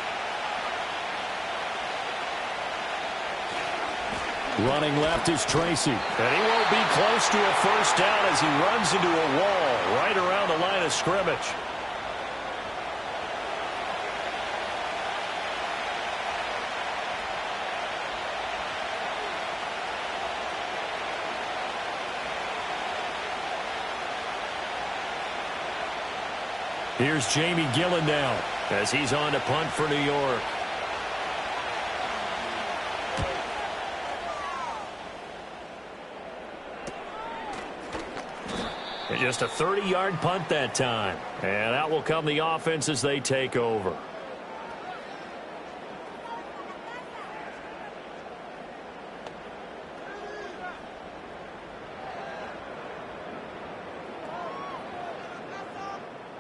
Running left is Tracy. And he won't be close to a first down as he runs into a wall right around the line of scrimmage. Here's Jamie Gillen now as he's on to punt for New York. Just a 30-yard punt that time. And out will come the offense as they take over.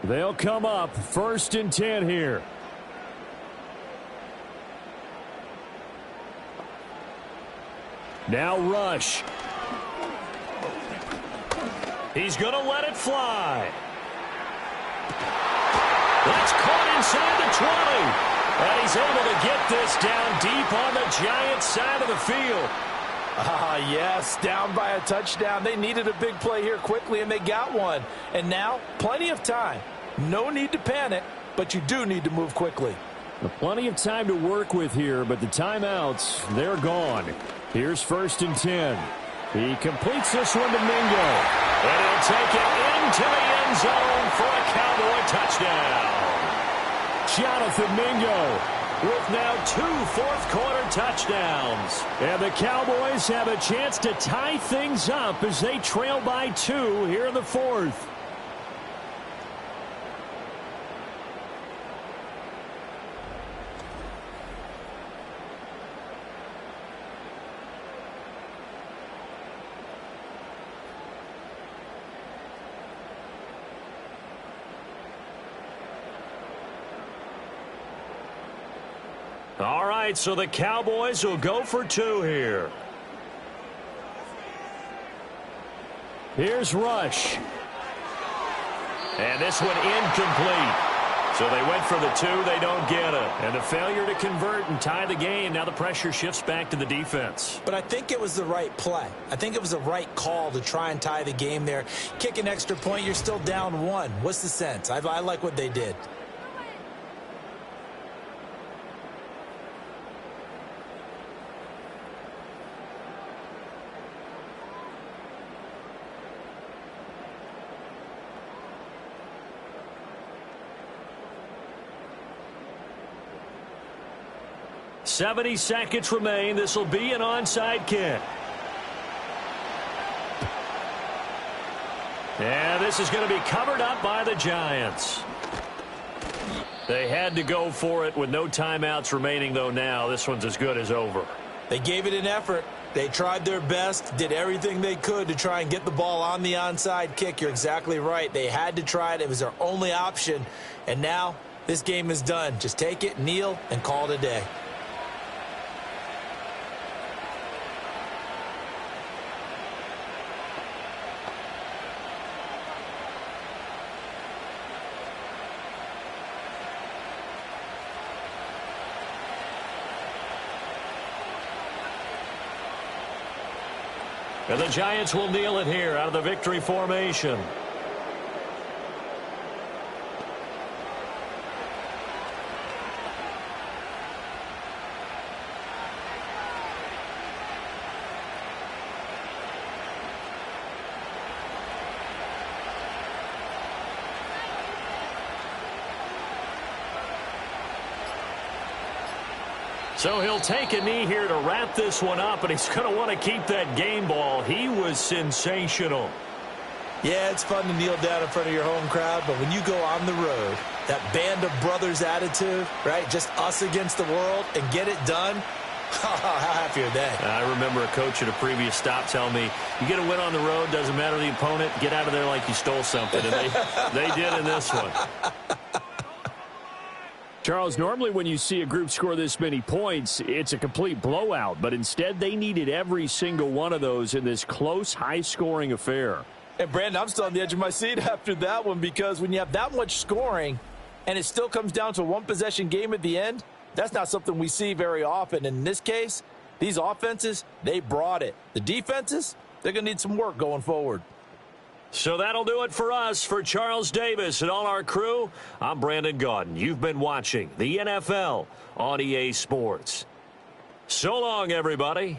They'll come up 1st and 10 here. Now Rush. He's going to let it fly. That's caught inside the 20. And he's able to get this down deep on the Giants side of the field. Yes, down by a touchdown. They needed a big play here quickly, and they got one. And now, plenty of time. No need to panic, but you do need to move quickly. Plenty of time to work with here, but the timeouts, they're gone. Here's 1st and 10. He completes this one to Mingo. And he'll take it into the end zone for a Cowboy touchdown. Jonathan Mingo with now 2 fourth-quarter touchdowns. And the Cowboys have a chance to tie things up as they trail by 2 here in the 4th. All right, so the Cowboys will go for 2 here. Here's Rush. And this one incomplete. So they went for the 2, they don't get it. And a failure to convert and tie the game. Now the pressure shifts back to the defense. But I think it was the right play. I think it was the right call to try and tie the game there. Kick an extra point, you're still down 1. What's the sense? I like what they did. "70 seconds remain. This will be an onside kick. And this is going to be covered up by the Giants. They had to go for it with no timeouts remaining, though. Now this one's as good as over. They gave it an effort. They tried their best, did everything they could to try and get the ball on the onside kick. You're exactly right. They had to try it. It was their only option. And now this game is done. Just take it, kneel, and call it a day. And the Giants will kneel it here out of the victory formation. So he'll take a knee here to wrap this one up, and he's going to want to keep that game ball. He was sensational. Yeah, it's fun to kneel down in front of your home crowd, but when you go on the road, that band of brothers attitude, right, just us against the world, and get it done, how happy are they? I remember a coach at a previous stop telling me, you get a win on the road, doesn't matter the opponent, get out of there like you stole something. And they did in this one. Charles, normally when you see a group score this many points, it's a complete blowout. But instead, they needed every single one of those in this close, high-scoring affair. And, Brandon, I'm still on the edge of my seat after that one, because when you have that much scoring and it still comes down to a one-possession game at the end, that's not something we see very often. And in this case, these offenses, they brought it. The defenses, they're going to need some work going forward. So that'll do it for us. For Charles Davis and all our crew, I'm Brandon Gaudin. You've been watching the NFL on EA Sports. So long, everybody.